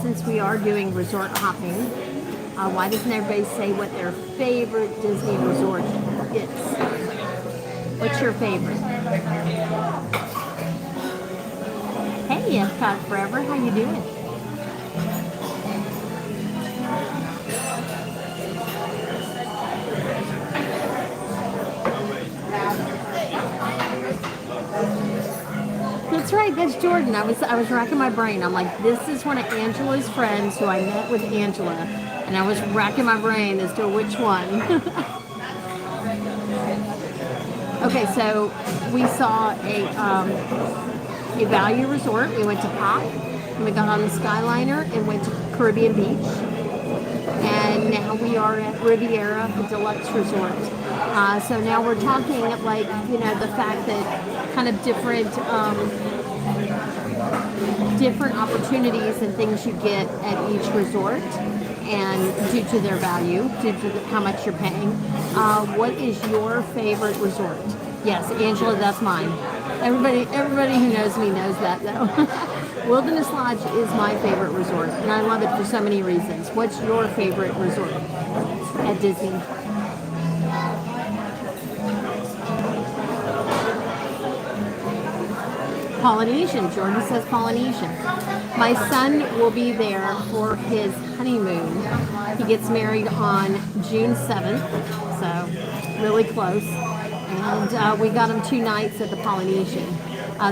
Speaker 1: Since we are doing resort hopping, why doesn't everybody say what their favorite Disney resort is? What's your favorite? Hey, Epcot Forever, how you doing? That's right, that's Jordan. I was racking my brain. I'm like, this is one of Angela's friends who I met with Angela, and I was racking my brain as to which one. Okay, so we saw a value resort. We went to Pop, and we got on the Skyliner and went to Caribbean Beach. And now we are at Riviera, the Deluxe Resort. So now we're talking like, the fact that kind of different opportunities and things you get at each resort, and due to their value, due to how much you're paying. What is your favorite resort? Yes, Angela, that's mine. Everybody who knows me knows that, though. Wilderness Lodge is my favorite resort, and I love it for so many reasons. What's your favorite resort at Disney? Polynesian. Jordan says Polynesian. My son will be there for his honeymoon. He gets married on June 7th, so really close. And we got him 2 nights at the Polynesian.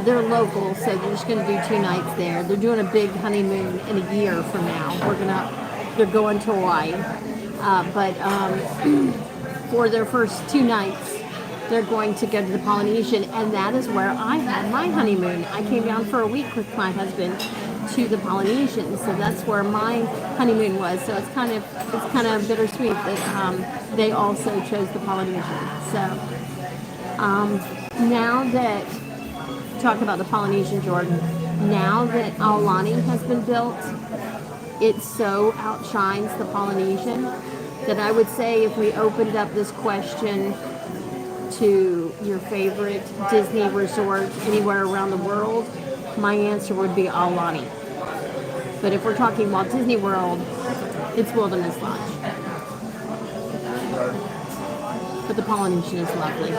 Speaker 1: They're local, so they're just going to do 2 nights there. They're doing a big honeymoon in a year from now. They're going to Hawaii. But for their first 2 nights, they're going to go to the Polynesian, and that is where I had my honeymoon. I came down for a week with my husband to the Polynesian, so that's where my honeymoon was. So it's kind of bittersweet that they also chose the Polynesian. So now that talk about the Polynesian, Jordan, now that Aulani has been built, it so outshines the Polynesian that I would say if we opened up this question to your favorite Disney resort anywhere around the world, my answer would be Aulani. But if we're talking Walt Disney World, it's Wilderness Lodge. But the Polynesian is lovely.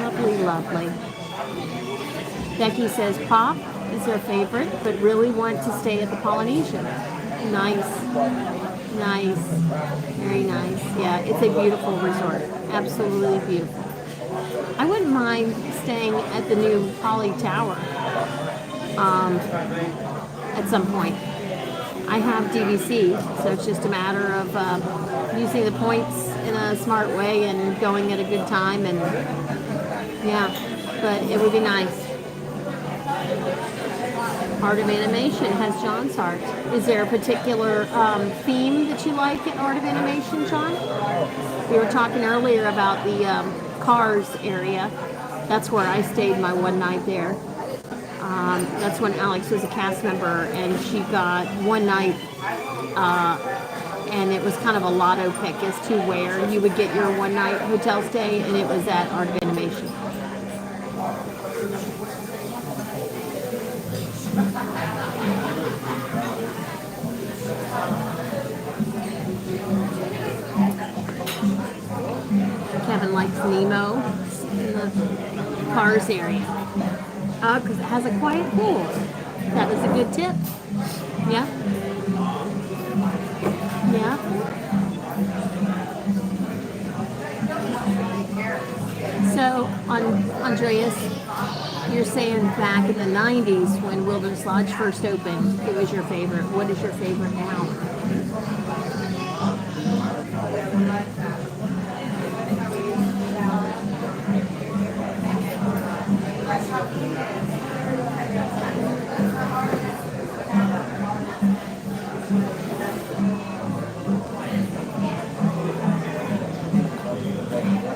Speaker 1: Lovely, lovely. Becky says Pop is their favorite, but really want to stay at the Polynesian. Nice. Nice. Very nice. Yeah, it's a beautiful resort. Absolutely beautiful. I wouldn't mind staying at the new Poly Tower at some point. I have DVC, so it's just a matter of using the points in a smart way and going at a good time. And yeah, but it would be nice. Art of Animation has John's heart. Is there a particular theme that you like at Art of Animation, John? We were talking earlier about the Cars area. That's where I stayed my one night there. That's when Alex was a cast member, and she got one night, and it was kind of a lotto pick as to where you would get your one night hotel stay, and it was at Art of Animation. Kevin likes Nemo in the Cars area. Because it has a quiet pool. That is a good tip. Yeah. Yeah. So, Andreas, you're saying back in the 90s when Wilderness Lodge first opened, it was your favorite. What is your favorite now?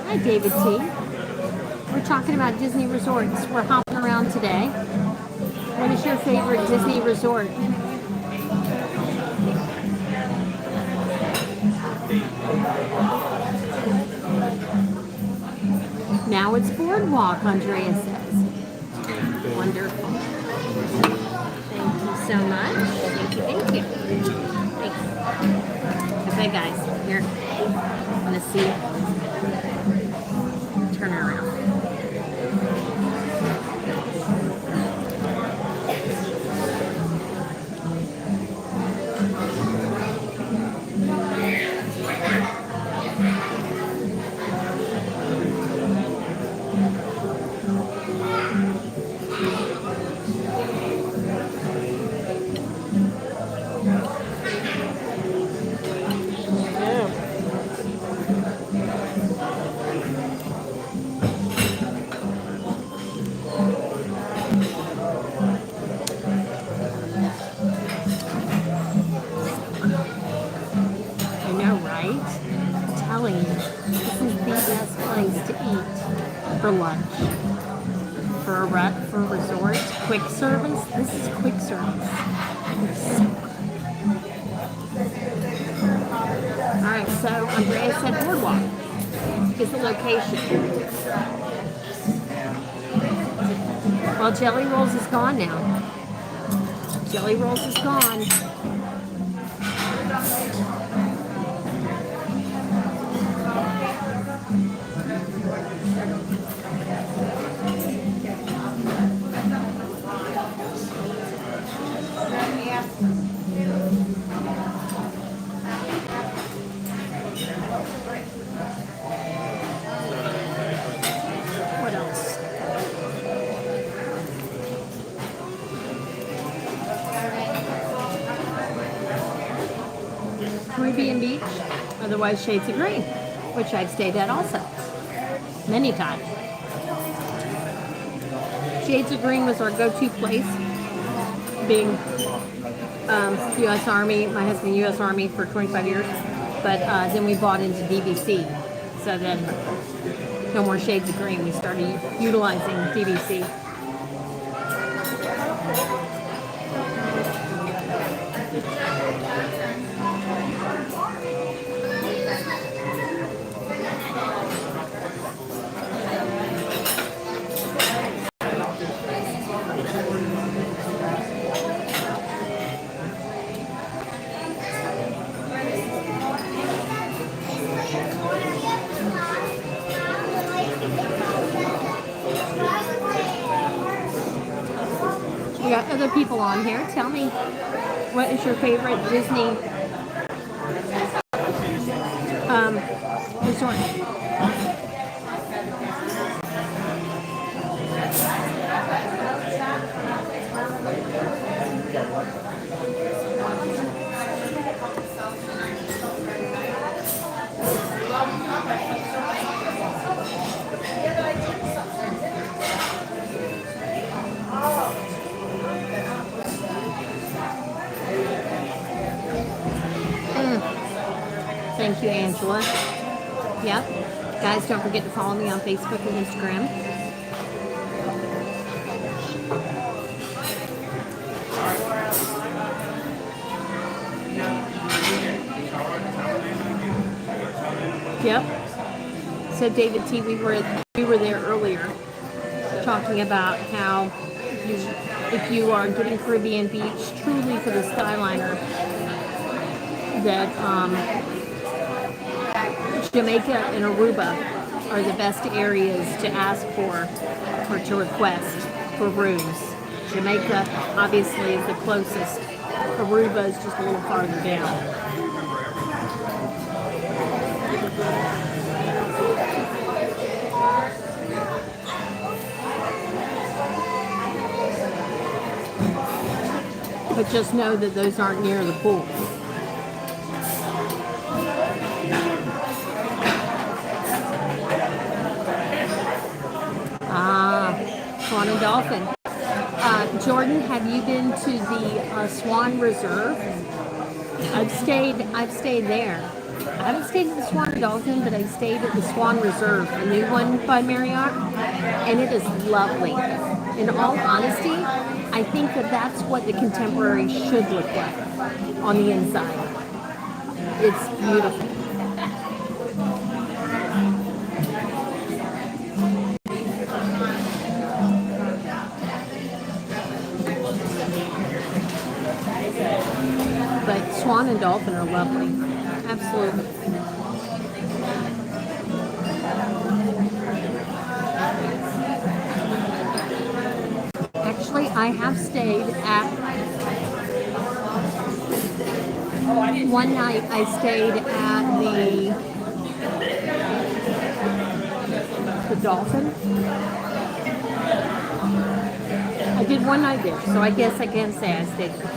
Speaker 1: Hi, David T. We're talking about Disney resorts. We're hopping around today. What is your favorite Disney resort? Now it's Boardwalk, Andrea says. Wonderful. Thank you so much. Thank you. Thanks. Okay, guys. Here. I'm going to see. Turn it around. right? I'm telling you, this is the best place to eat for lunch. For a resort, quick service. This is quick service. It's so good. All right, so Andrea said Boardwalk is the location. Well, Jelly Rolls is gone now. Jelly Rolls is gone. What else? Caribbean Beach, otherwise Shades of Green, which I've stayed at also, many times. Shades of Green was our go-to place, being U.S. Army, my husband U.S. Army for 25 years, but then we bought into DVC, so then no more Shades of Green. We started utilizing DVC. We got other people on here. Tell me, what is your favorite Disney resort? Thank you, Angela. Yep. Guys, don't forget to follow me on Facebook and Instagram. Yep. So David T, we were there earlier talking about how if you are getting Caribbean Beach truly for the Skyliner, that Jamaica and Aruba are the best areas to ask for or to request for rooms. Jamaica obviously is the closest. Aruba is just a little farther down. But just know that those aren't near the pool. Swan and Dolphin. Jordan, have you been to the Swan Reserve? I've stayed there. I haven't stayed at the Swan and Dolphin, but I've stayed at the Swan Reserve, a new one by Marriott, and it is lovely. In all honesty, I think that that's what the Contemporary should look like on the inside. It's beautiful. But Swan and Dolphin are lovely. Absolutely. Actually, I have stayed at... One night I stayed at the Dolphin. I did one night there, so I guess I can't say I stayed there.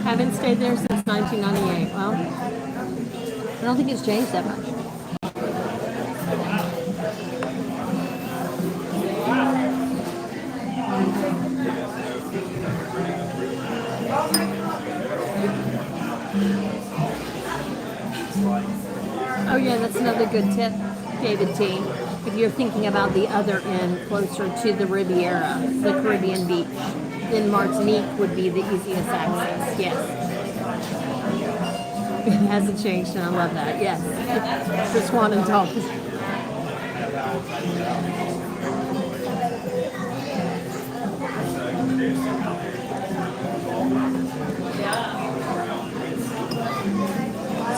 Speaker 1: Haven't stayed there since 1998. Well, I don't think it's changed that much. another good tip, David T. If you're thinking about the other end, closer to the Riviera, the Caribbean beach, then Martinique would be the easiest access. Yes. It hasn't changed, and I love that. Yes. The Swan and Dolphins.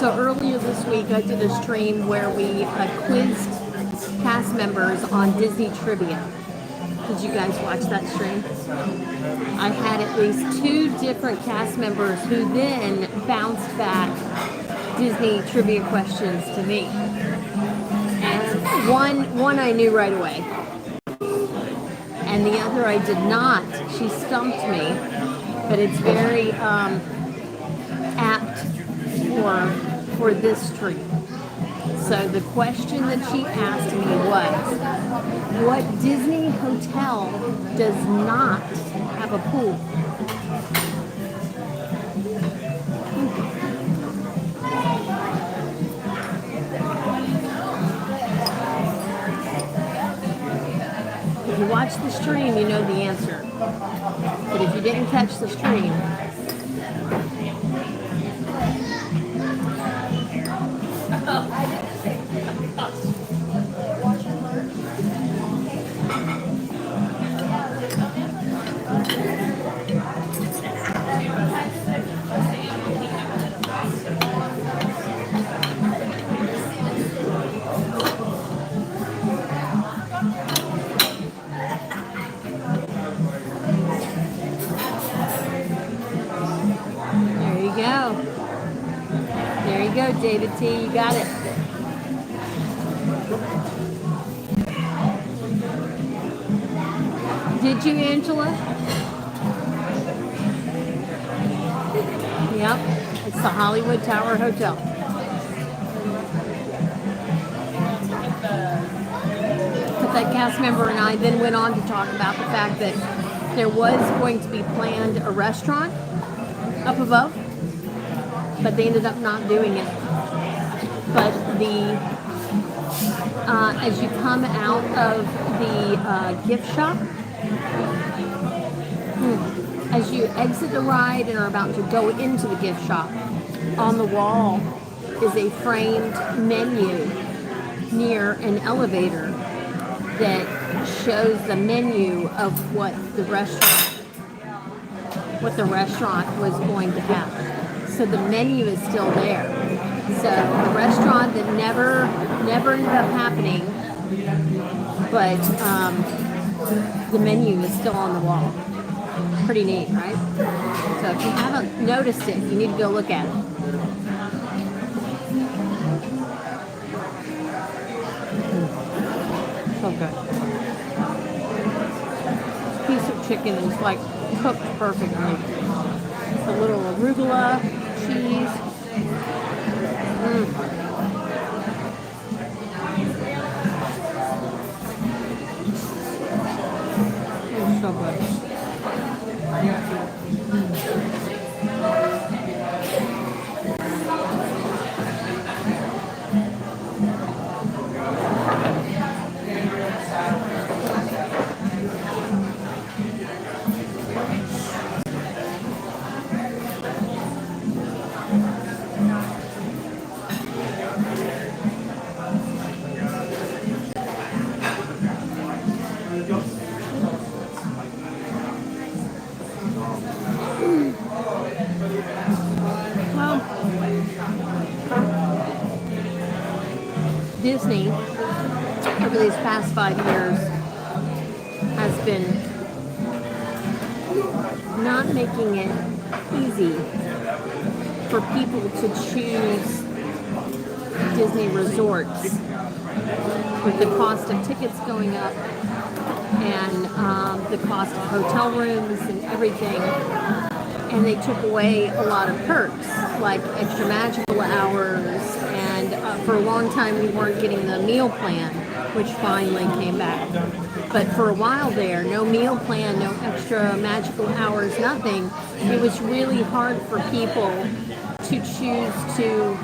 Speaker 1: So earlier this week, I did a stream where we quizzed cast members on Disney trivia. Did you guys watch that stream? I had at least 2 different cast members who then bounced back Disney trivia questions to me. And one I knew right away. And the other I did not. She stumped me. But it's very apt for this stream. So the question that she asked me was, what Disney hotel does not have a pool? If you watch the stream, you know the answer. But if you didn't catch the stream, there you go, David T. You got it. Did you, Angela? Yep, it's the Hollywood Tower Hotel. But that cast member and I then went on to talk about the fact that there was going to be planned a restaurant up above, but they ended up not doing it. But as you come out of the gift shop, as you exit the ride and are about to go into the gift shop, on the wall is a framed menu near an elevator that shows the menu of what the restaurant was going to have. So the menu is still there. So the restaurant that never ended up happening, but the menu is still on the wall. Pretty neat, right? So if you haven't noticed it, you need to go look at it. So good. This piece of chicken is like cooked perfectly. A little arugula, cheese. It's so good. Disney, over these past 5 years, has been not making it easy for people to choose Disney resorts, with the cost of tickets going up and the cost of hotel rooms and everything. And they took away a lot of perks, like extra magical hours, and for a long time we weren't getting the meal plan, which finally came back. But for a while there, no meal plan, no extra magical hours, nothing. It was really hard for people to choose to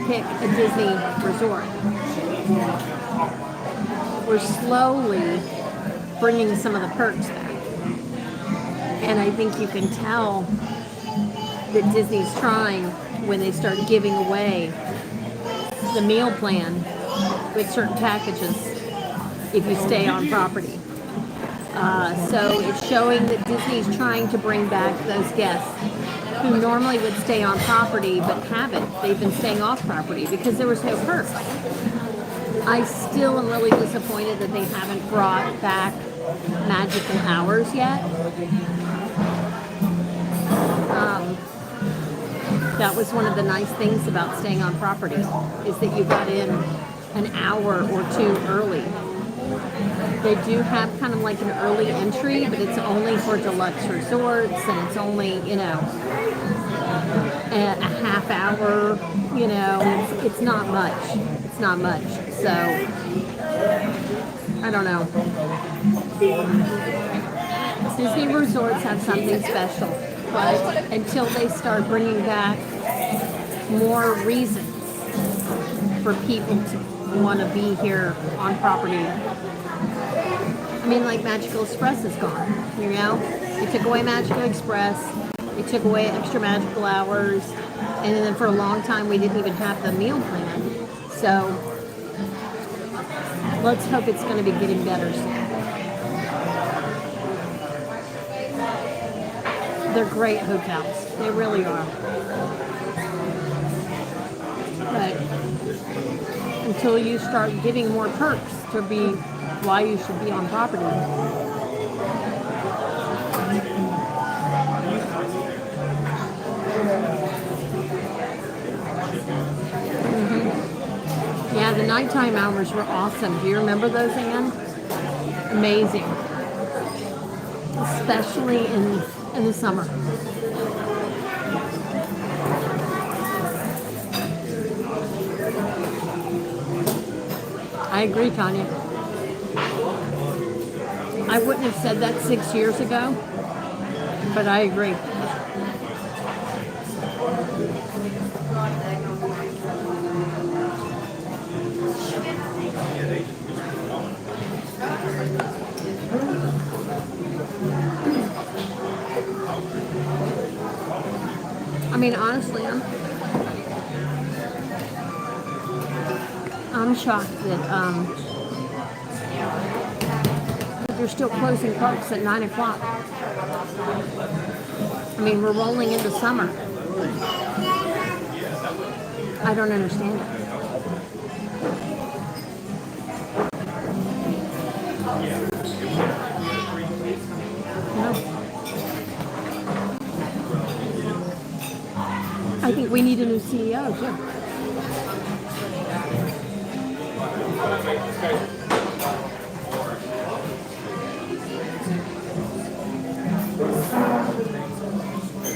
Speaker 1: pick a Disney resort. We're slowly bringing some of the perks back. And I think you can tell that Disney's trying when they start giving away the meal plan with certain packages if you stay on property. So it's showing that Disney's trying to bring back those guests who normally would stay on property but haven't. They've been staying off property because there was no perks. I still am really disappointed that they haven't brought back magical hours yet. That was one of the nice things about staying on property, is that you got in an hour or two early. They do have kind of like an early entry, but it's only for deluxe resorts, and it's only, you know, a half hour, you know, it's not much. It's not much. So, I don't know. Disney resorts have something special, but until they start bringing back more reasons for people to want to be here on property. I mean, like Magical Express is gone, you know? They took away Magical Express, they took away extra magical hours, and then for a long time we didn't even have the meal plan. So let's hope it's going to be getting better soon. They're great hotels. They really are. But until you start giving more perks to be why you should be on property. Yeah, the nighttime hours were awesome. Do you remember those, Anne? Amazing. Especially in the summer. I agree, Tanya. I wouldn't have said that 6 years ago, but I agree. I mean, honestly, I'm shocked that they're still closing parks at 9 o'clock. I mean, we're rolling into summer. I don't understand it. No. I think we need a new CEO, too.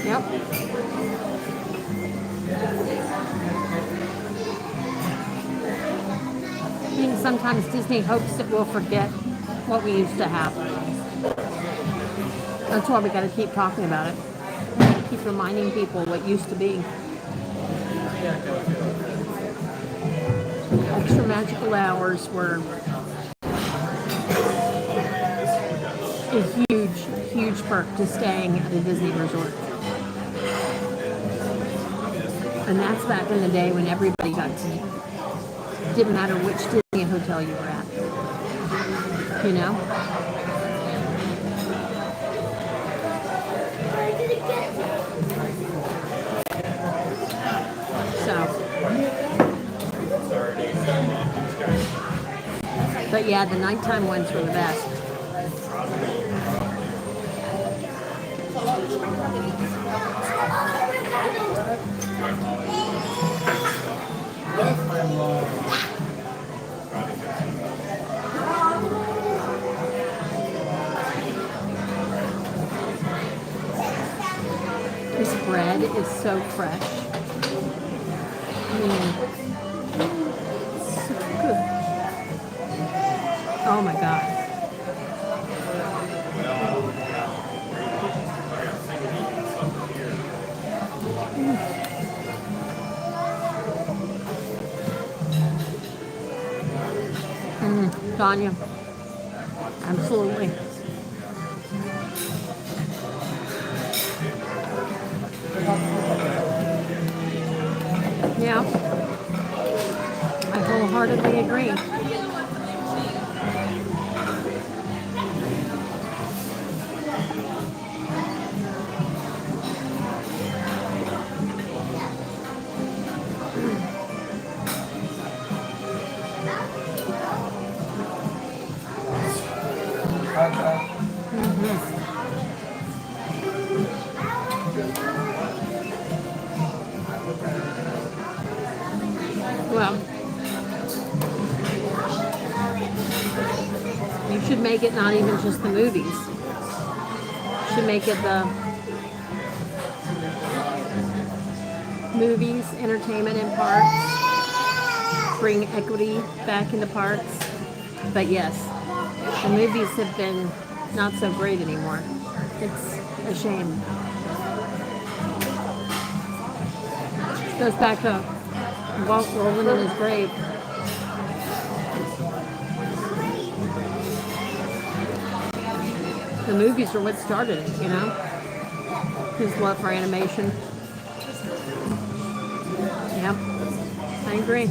Speaker 1: Yep. I think sometimes Disney hopes that we'll forget what we used to have. That's why we got to keep talking about it. Keep reminding people what used to be. Extra magical hours were a huge, huge perk to staying at a Disney resort. And that's back in the day when everybody got to, didn't matter which Disney hotel you were at. You know? But yeah, the nighttime ones were the best. This bread is so fresh. I mean, so good. Oh my God. Tanya. Absolutely. Yeah, I wholeheartedly agree. Well, you should make it not even just the movies. You should make it the movies, entertainment in parks, bring equity back into parks. But yes, the movies have been not so great anymore. It's a shame. Goes back to Walt rolling in his grave. The movies are what started it, you know? His love for animation. Yep, I agree.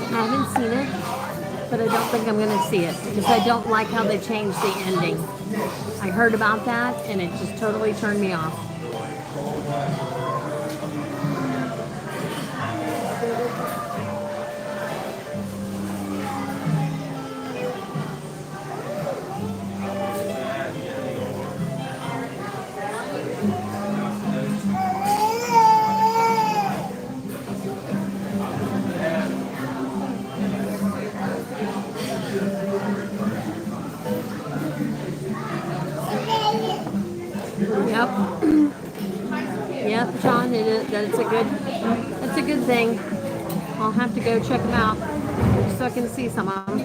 Speaker 1: I haven't seen it, but I don't think I'm going to see it because I don't like how they changed the ending. I heard about that and it just totally turned me off. Yep. Yep, John, that's a good thing. I'll have to go check them out so I can see some of them.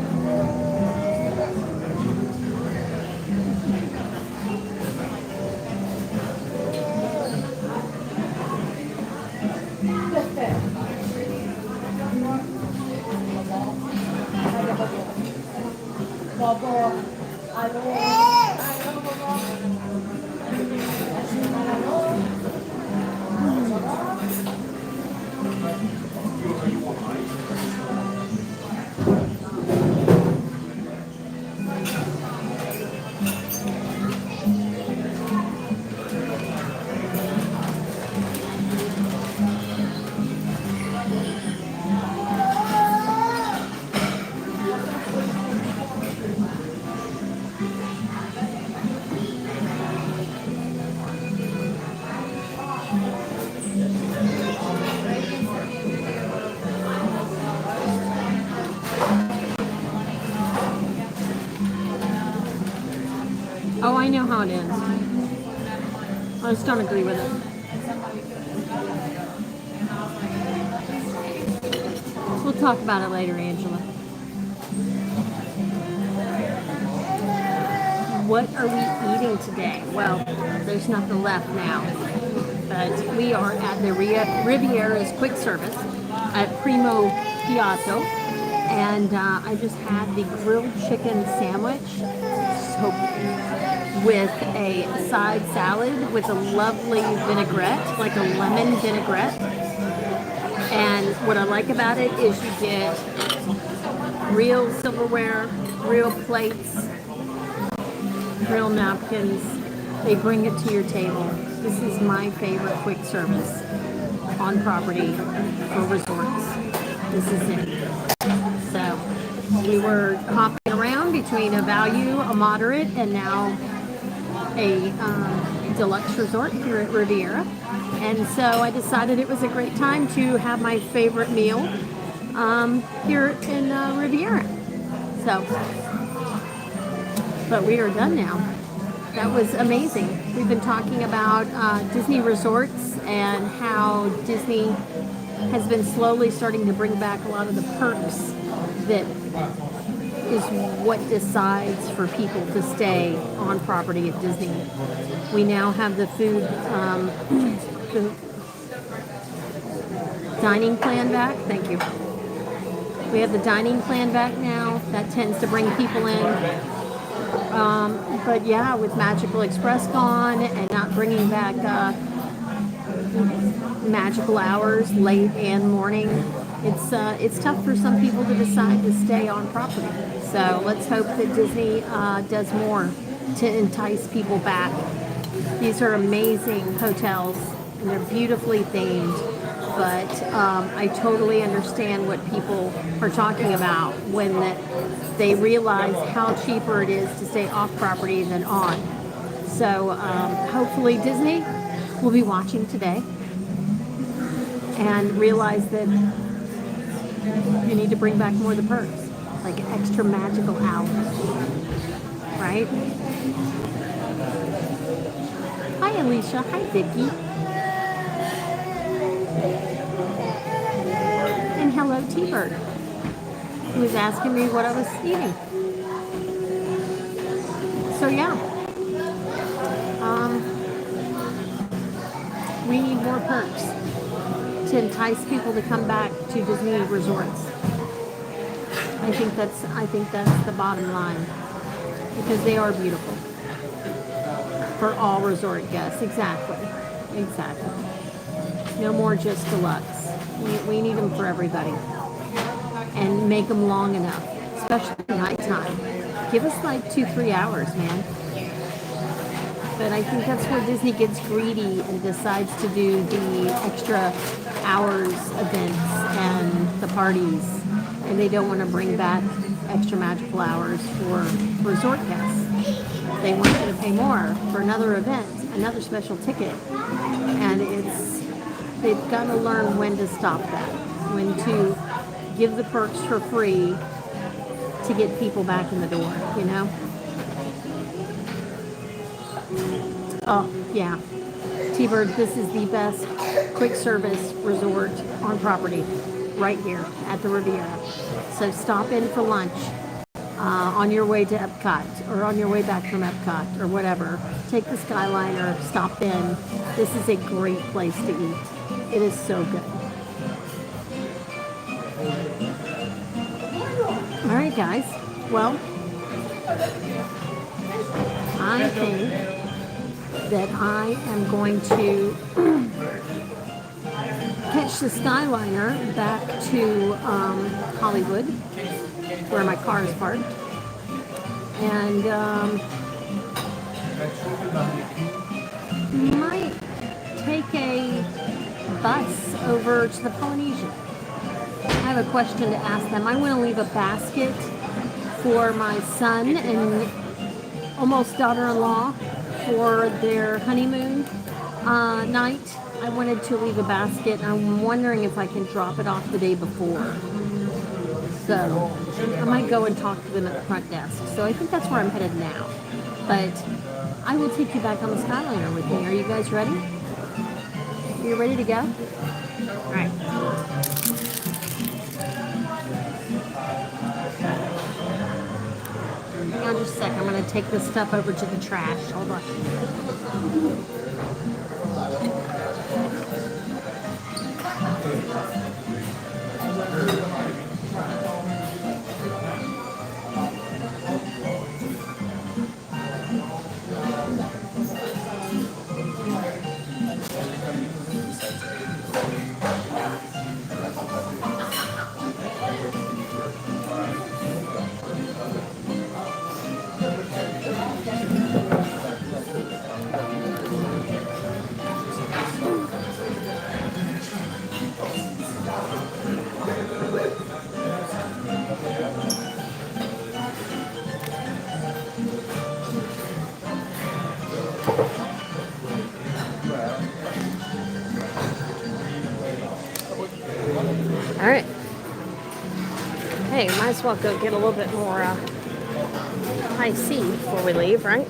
Speaker 1: Oh, I know how it ends. I just don't agree with it. We'll talk about it later, Angela. What are we eating today? Well, there's nothing left now. But we are at the Riviera's quick service at Primo Piatto. And I just had the grilled chicken sandwich. So with a side salad with a lovely vinaigrette, like a lemon vinaigrette. And what I like about it is you get real silverware, real plates, real napkins. They bring it to your table. This is my favorite quick service on property for resorts. This is it. So we were hopping around between a value, a moderate, and now a deluxe resort here at Riviera. And so I decided it was a great time to have my favorite meal here in Riviera. So, but we are done now. that was amazing. We've been talking about Disney resorts and how Disney has been slowly starting to bring back a lot of the perks that is what decides for people to stay on property at Disney. We now have the food, the dining plan back. Thank you. We have the dining plan back now. That tends to bring people in. But yeah, with Magical Express gone and not bringing back magical hours, late and morning, it's tough for some people to decide to stay on property. So let's hope that Disney does more to entice people back. These are amazing hotels and they're beautifully themed. But I totally understand what people are talking about when they realize how cheaper it is to stay off property than on. So hopefully Disney will be watching today and realize that you need to bring back more of the perks, like extra magical hours, right? Hi Alicia, hi Vicky. And hello, T-Bird, who was asking me what I was eating. So yeah, we need more perks to entice people to come back to Disney resorts. I think that's the bottom line, because they are beautiful for all resort guests. Exactly. No more just deluxe. We need them for everybody, and make them long enough, especially nighttime. Give us like 2-3 hours, man. But I think that's where Disney gets greedy and decides to do the extra hours events and the parties, and they don't want to bring back extra magical hours for resort guests. They want you to pay more for another event, another special ticket, and they've got to learn when to stop that, when to give the perks for free to get people back in the door, you know? Oh, yeah. T-Bird, this is the best quick service resort on property right here at the Riviera. So stop in for lunch on your way to Epcot or on your way back from Epcot or whatever. Take the Skyliner, stop in. This is a great place to eat. It is so good. All right, guys. Well, I think that I am going to catch the Skyliner back to Hollywood, where my car is parked, and might take a bus over to the Polynesian. I have a question to ask them. I want to leave a basket for my son and almost daughter-in-law for their honeymoon night. I wanted to leave a basket. I'm wondering if I can drop it off the day before. So I might go and talk to them at the front desk. So I think that's where I'm headed now. But I will take you back on the Skyliner with me. Are you guys ready? Are you ready to go? All right. Hang on just a second. I'm going to take this stuff over to the trash. Hold on. All right. Hey, might as well go get a little bit more high C before we leave, right?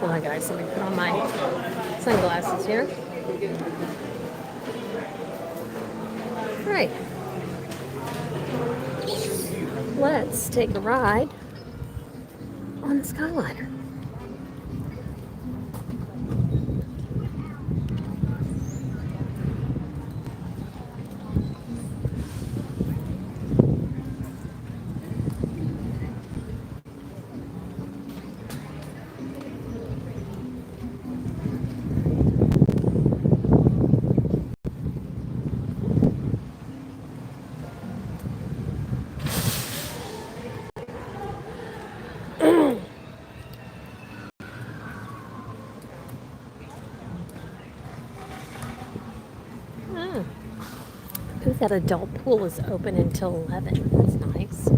Speaker 1: Hold on, guys. Let me put on my sunglasses here. All right. Let's take a ride on the Skyliner. Ooh, that adult pool is open until 11. That's nice.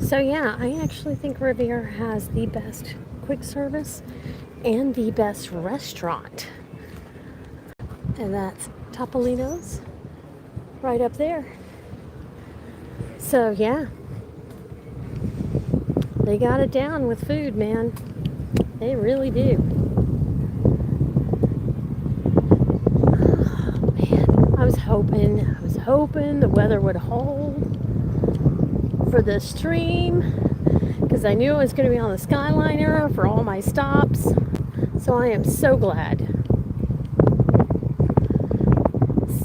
Speaker 1: So yeah, I actually think Riviera has the best quick service and the best restaurant. And that's Topolino's right up there. So yeah, they got it down with food, man. They really do. Oh, man, I was hoping the weather would hold for the stream because I knew I was going to be on the Skyliner for all my stops. So I am so glad.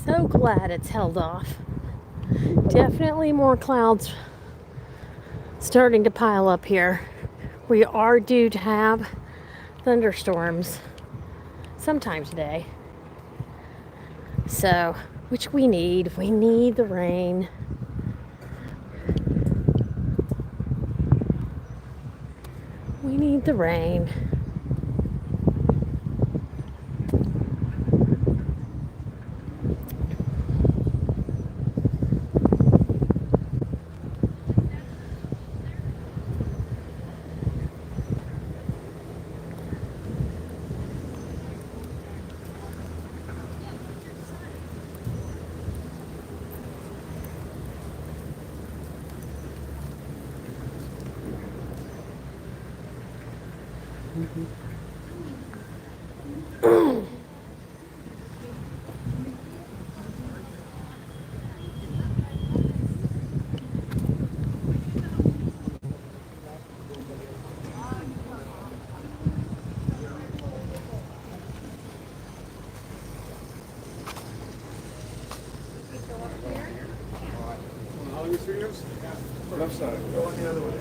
Speaker 1: So glad it's held off. Definitely more clouds starting to pile up here. We are due to have thunderstorms sometime today. So, which we need. We need the rain. We need the rain.
Speaker 3: Left side. Go on the other way.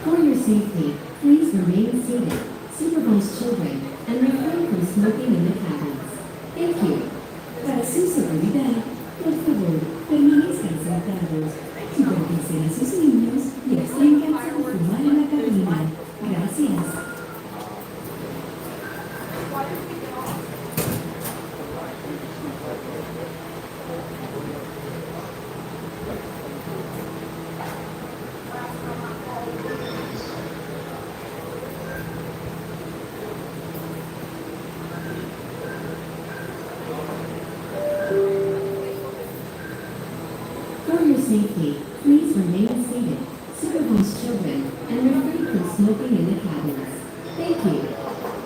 Speaker 6: For your safety, please remain seated, supervise children, and refrain from smoking in the cabins. Thank you. Para su seguridad, por favor, permanezcan sentados, supervisen a sus niños y absténganse de fumar en la cabina. Gracias. For your safety, please remain seated, supervise children, and refrain from smoking in the cabins. Thank you.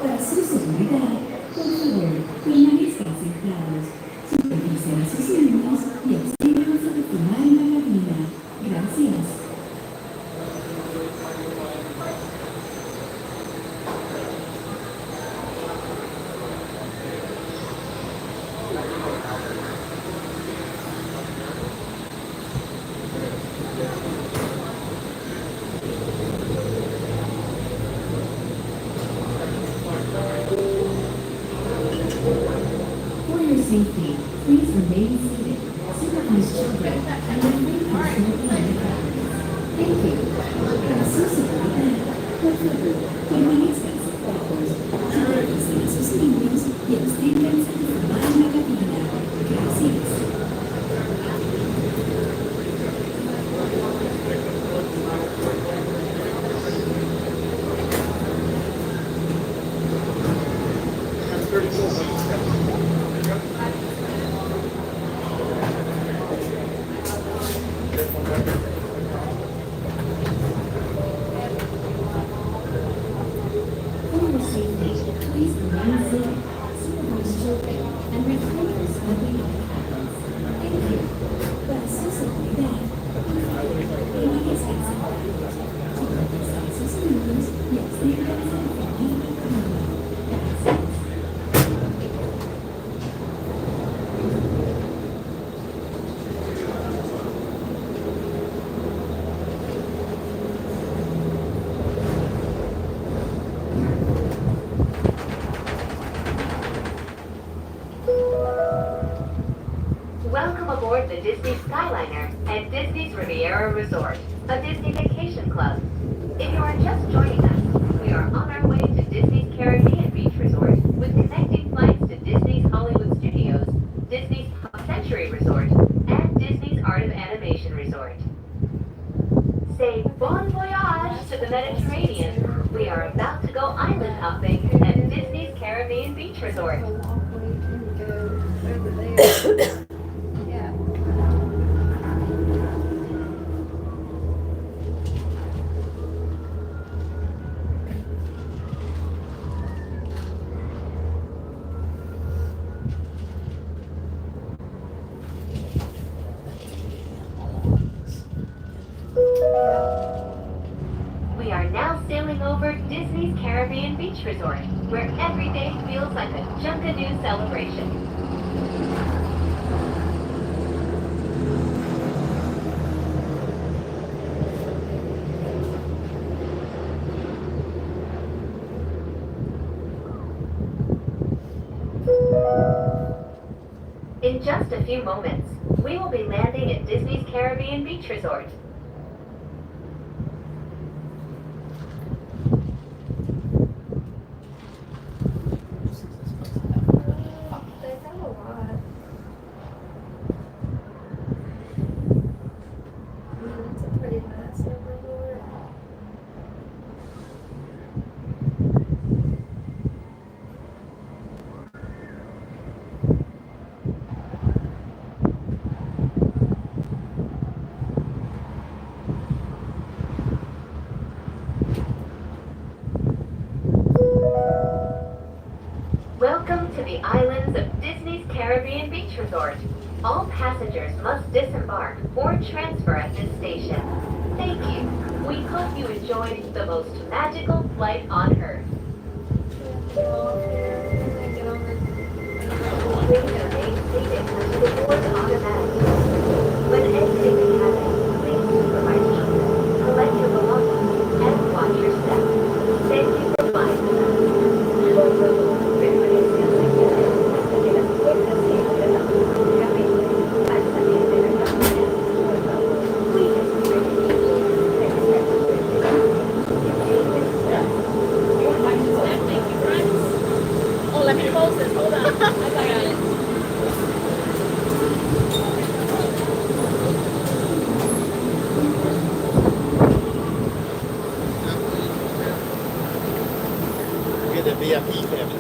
Speaker 6: Para su seguridad, por favor, permanezcan safety, please remain seated, supervise children, and refrain from smoking in the cabins. Thank you. Para su seguridad, por favor, permanezcanse quietos, llévense a sus niños y absténganse de fumar en la cabina. Gracias. For your safety, please remain seated, supervise children, and refrain from smoking in the cabins. Thank you. Para su seguridad, por favor, permanezcanse quietos, llévense a sus niños y absténganse de fumar en la cabina. Gracias.
Speaker 2: Welcome aboard the Disney Skyliner at Disney's Riviera Resort, a Disney vacation club. If you are just joining us, we are on our way to Disney's Caribbean Beach Resort with connecting flights to Disney's Hollywood Studios, Disney's Pop Century Resort, and Disney's Art of Animation Resort. Say bon voyage to the Mediterranean. We are about to go island hopping at Disney's Caribbean Beach Resort.
Speaker 5: Yeah.
Speaker 2: We are now sailing over Disney's Caribbean Beach Resort, where every day feels like a Junkanoo celebration. In just a few moments, we will be landing at Disney's Caribbean Beach Resort.
Speaker 5: They have a lot. It's a pretty massive resort.
Speaker 2: Welcome to the islands of Disney's Caribbean Beach Resort. All passengers must disembark or transfer at this station. Thank you. We hope you enjoyed the most magical flight on Earth.
Speaker 5: Get off here and then get on the.
Speaker 2: Please remain seated until the doors automatically. When exiting the cabin, please supervise children, collect your belongings, and watch your step. Thank you for flying with us.
Speaker 1: Oh, let me close this. Hold on. I got it.
Speaker 7: Get the VIP cabin.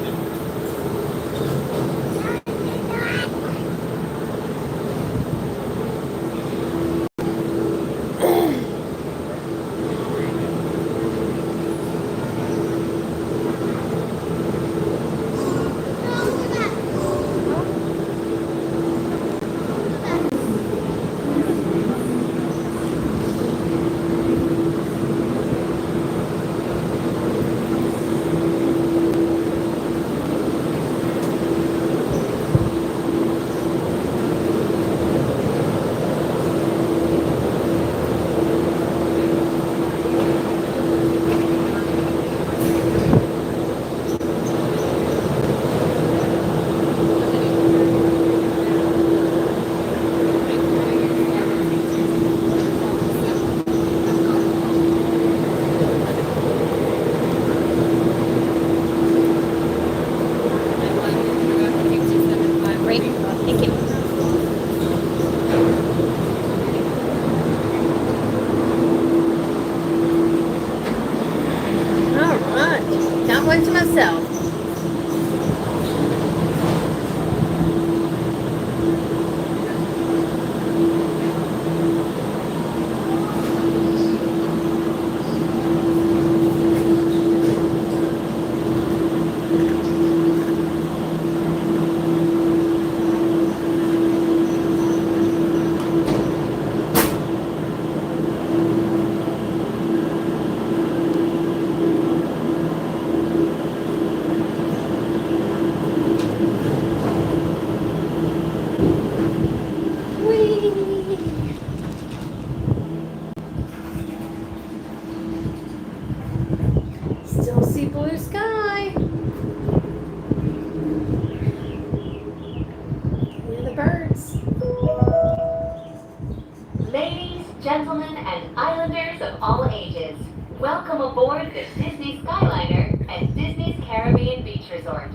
Speaker 2: gentlemen, and islanders of all ages, welcome aboard the Disney Skyliner at Disney's Caribbean Beach Resort.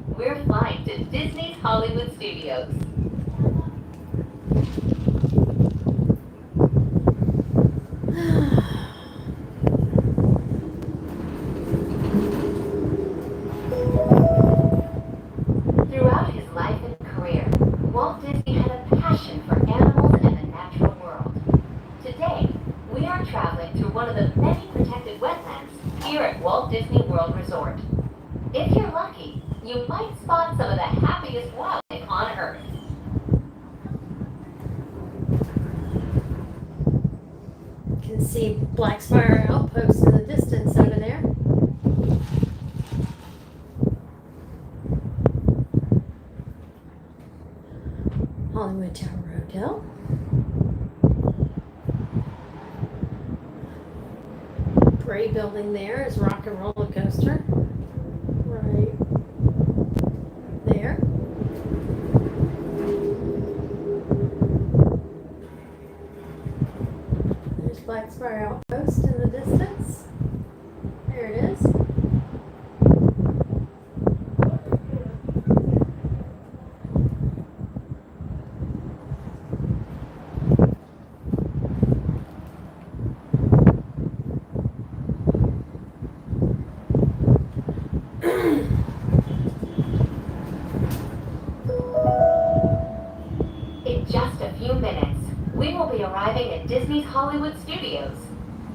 Speaker 2: We're flying to Disney's Hollywood Studios. Throughout his life and career, Walt Disney had a passion for animals and the natural world. Today, we are traveling through one of the many protected wetlands here at Walt Disney World Resort. If you're lucky, you might spot some of the happiest wildlife on Earth.
Speaker 1: You can see Black Spire Outpost in the distance over there. Hollywood Tower Hotel. Gray building there is Rock and Roller Coaster. Right there. There's Black Spire Outpost in the distance. There it is.
Speaker 2: In just a few minutes, we will be arriving at Disney's Hollywood Studios.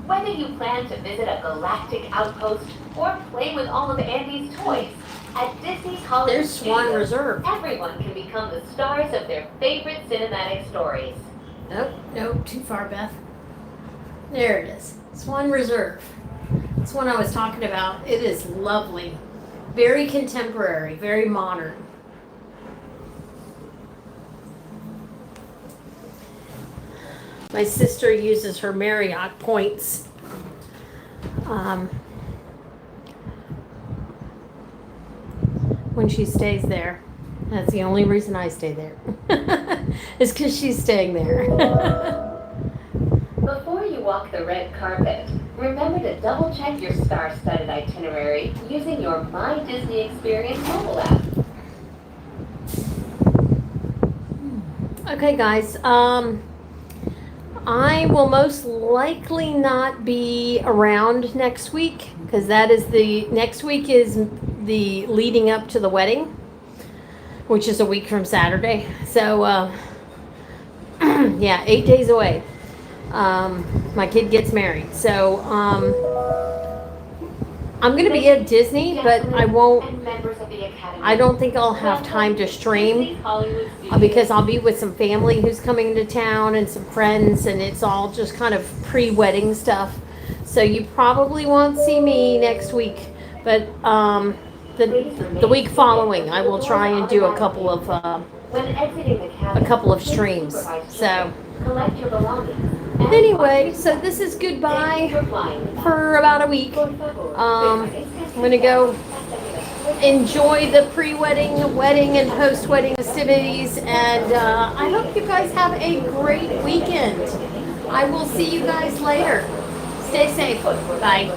Speaker 2: Whether you plan to visit a galactic outpost or play with all of Andy's toys, at Disney's Hollywood
Speaker 1: There's Swan
Speaker 2: Studios,
Speaker 1: Reserve.
Speaker 2: everyone can become the stars of their favorite cinematic stories.
Speaker 1: Nope, nope, too far, Beth. There it is. Swan Reserve. That's one I was talking about. It is lovely. Very contemporary, very modern. My sister uses her Marriott points. When she stays there. That's the only reason I stay there. Is because she's staying there.
Speaker 2: Before you walk the red carpet, remember to double-check your star-studded itinerary using your My Disney Experience mobile app.
Speaker 1: Okay, guys. I will most likely not be around next week because next week is the leading up to the wedding, which is a week from Saturday. So, yeah, 8 days away. My kid gets married. So, I'm going to be at Disney, but I won't.
Speaker 2: And members of the Academy.
Speaker 1: I don't think I'll have time to stream.
Speaker 2: Disney's Hollywood Studios.
Speaker 1: Because I'll be with some family who's coming to town and some friends, and it's all just kind of pre-wedding stuff. So you probably won't see me next week, but the week following I will try and do a couple of
Speaker 2: When exiting the cabin,
Speaker 1: streams. So
Speaker 2: collect your belongings. And
Speaker 1: anyway, so this is goodbye for about a week. I'm gonna go enjoy the pre-wedding, wedding, and post-wedding festivities, and I hope you guys have a great weekend. I will see you guys later. Stay safe. Bye.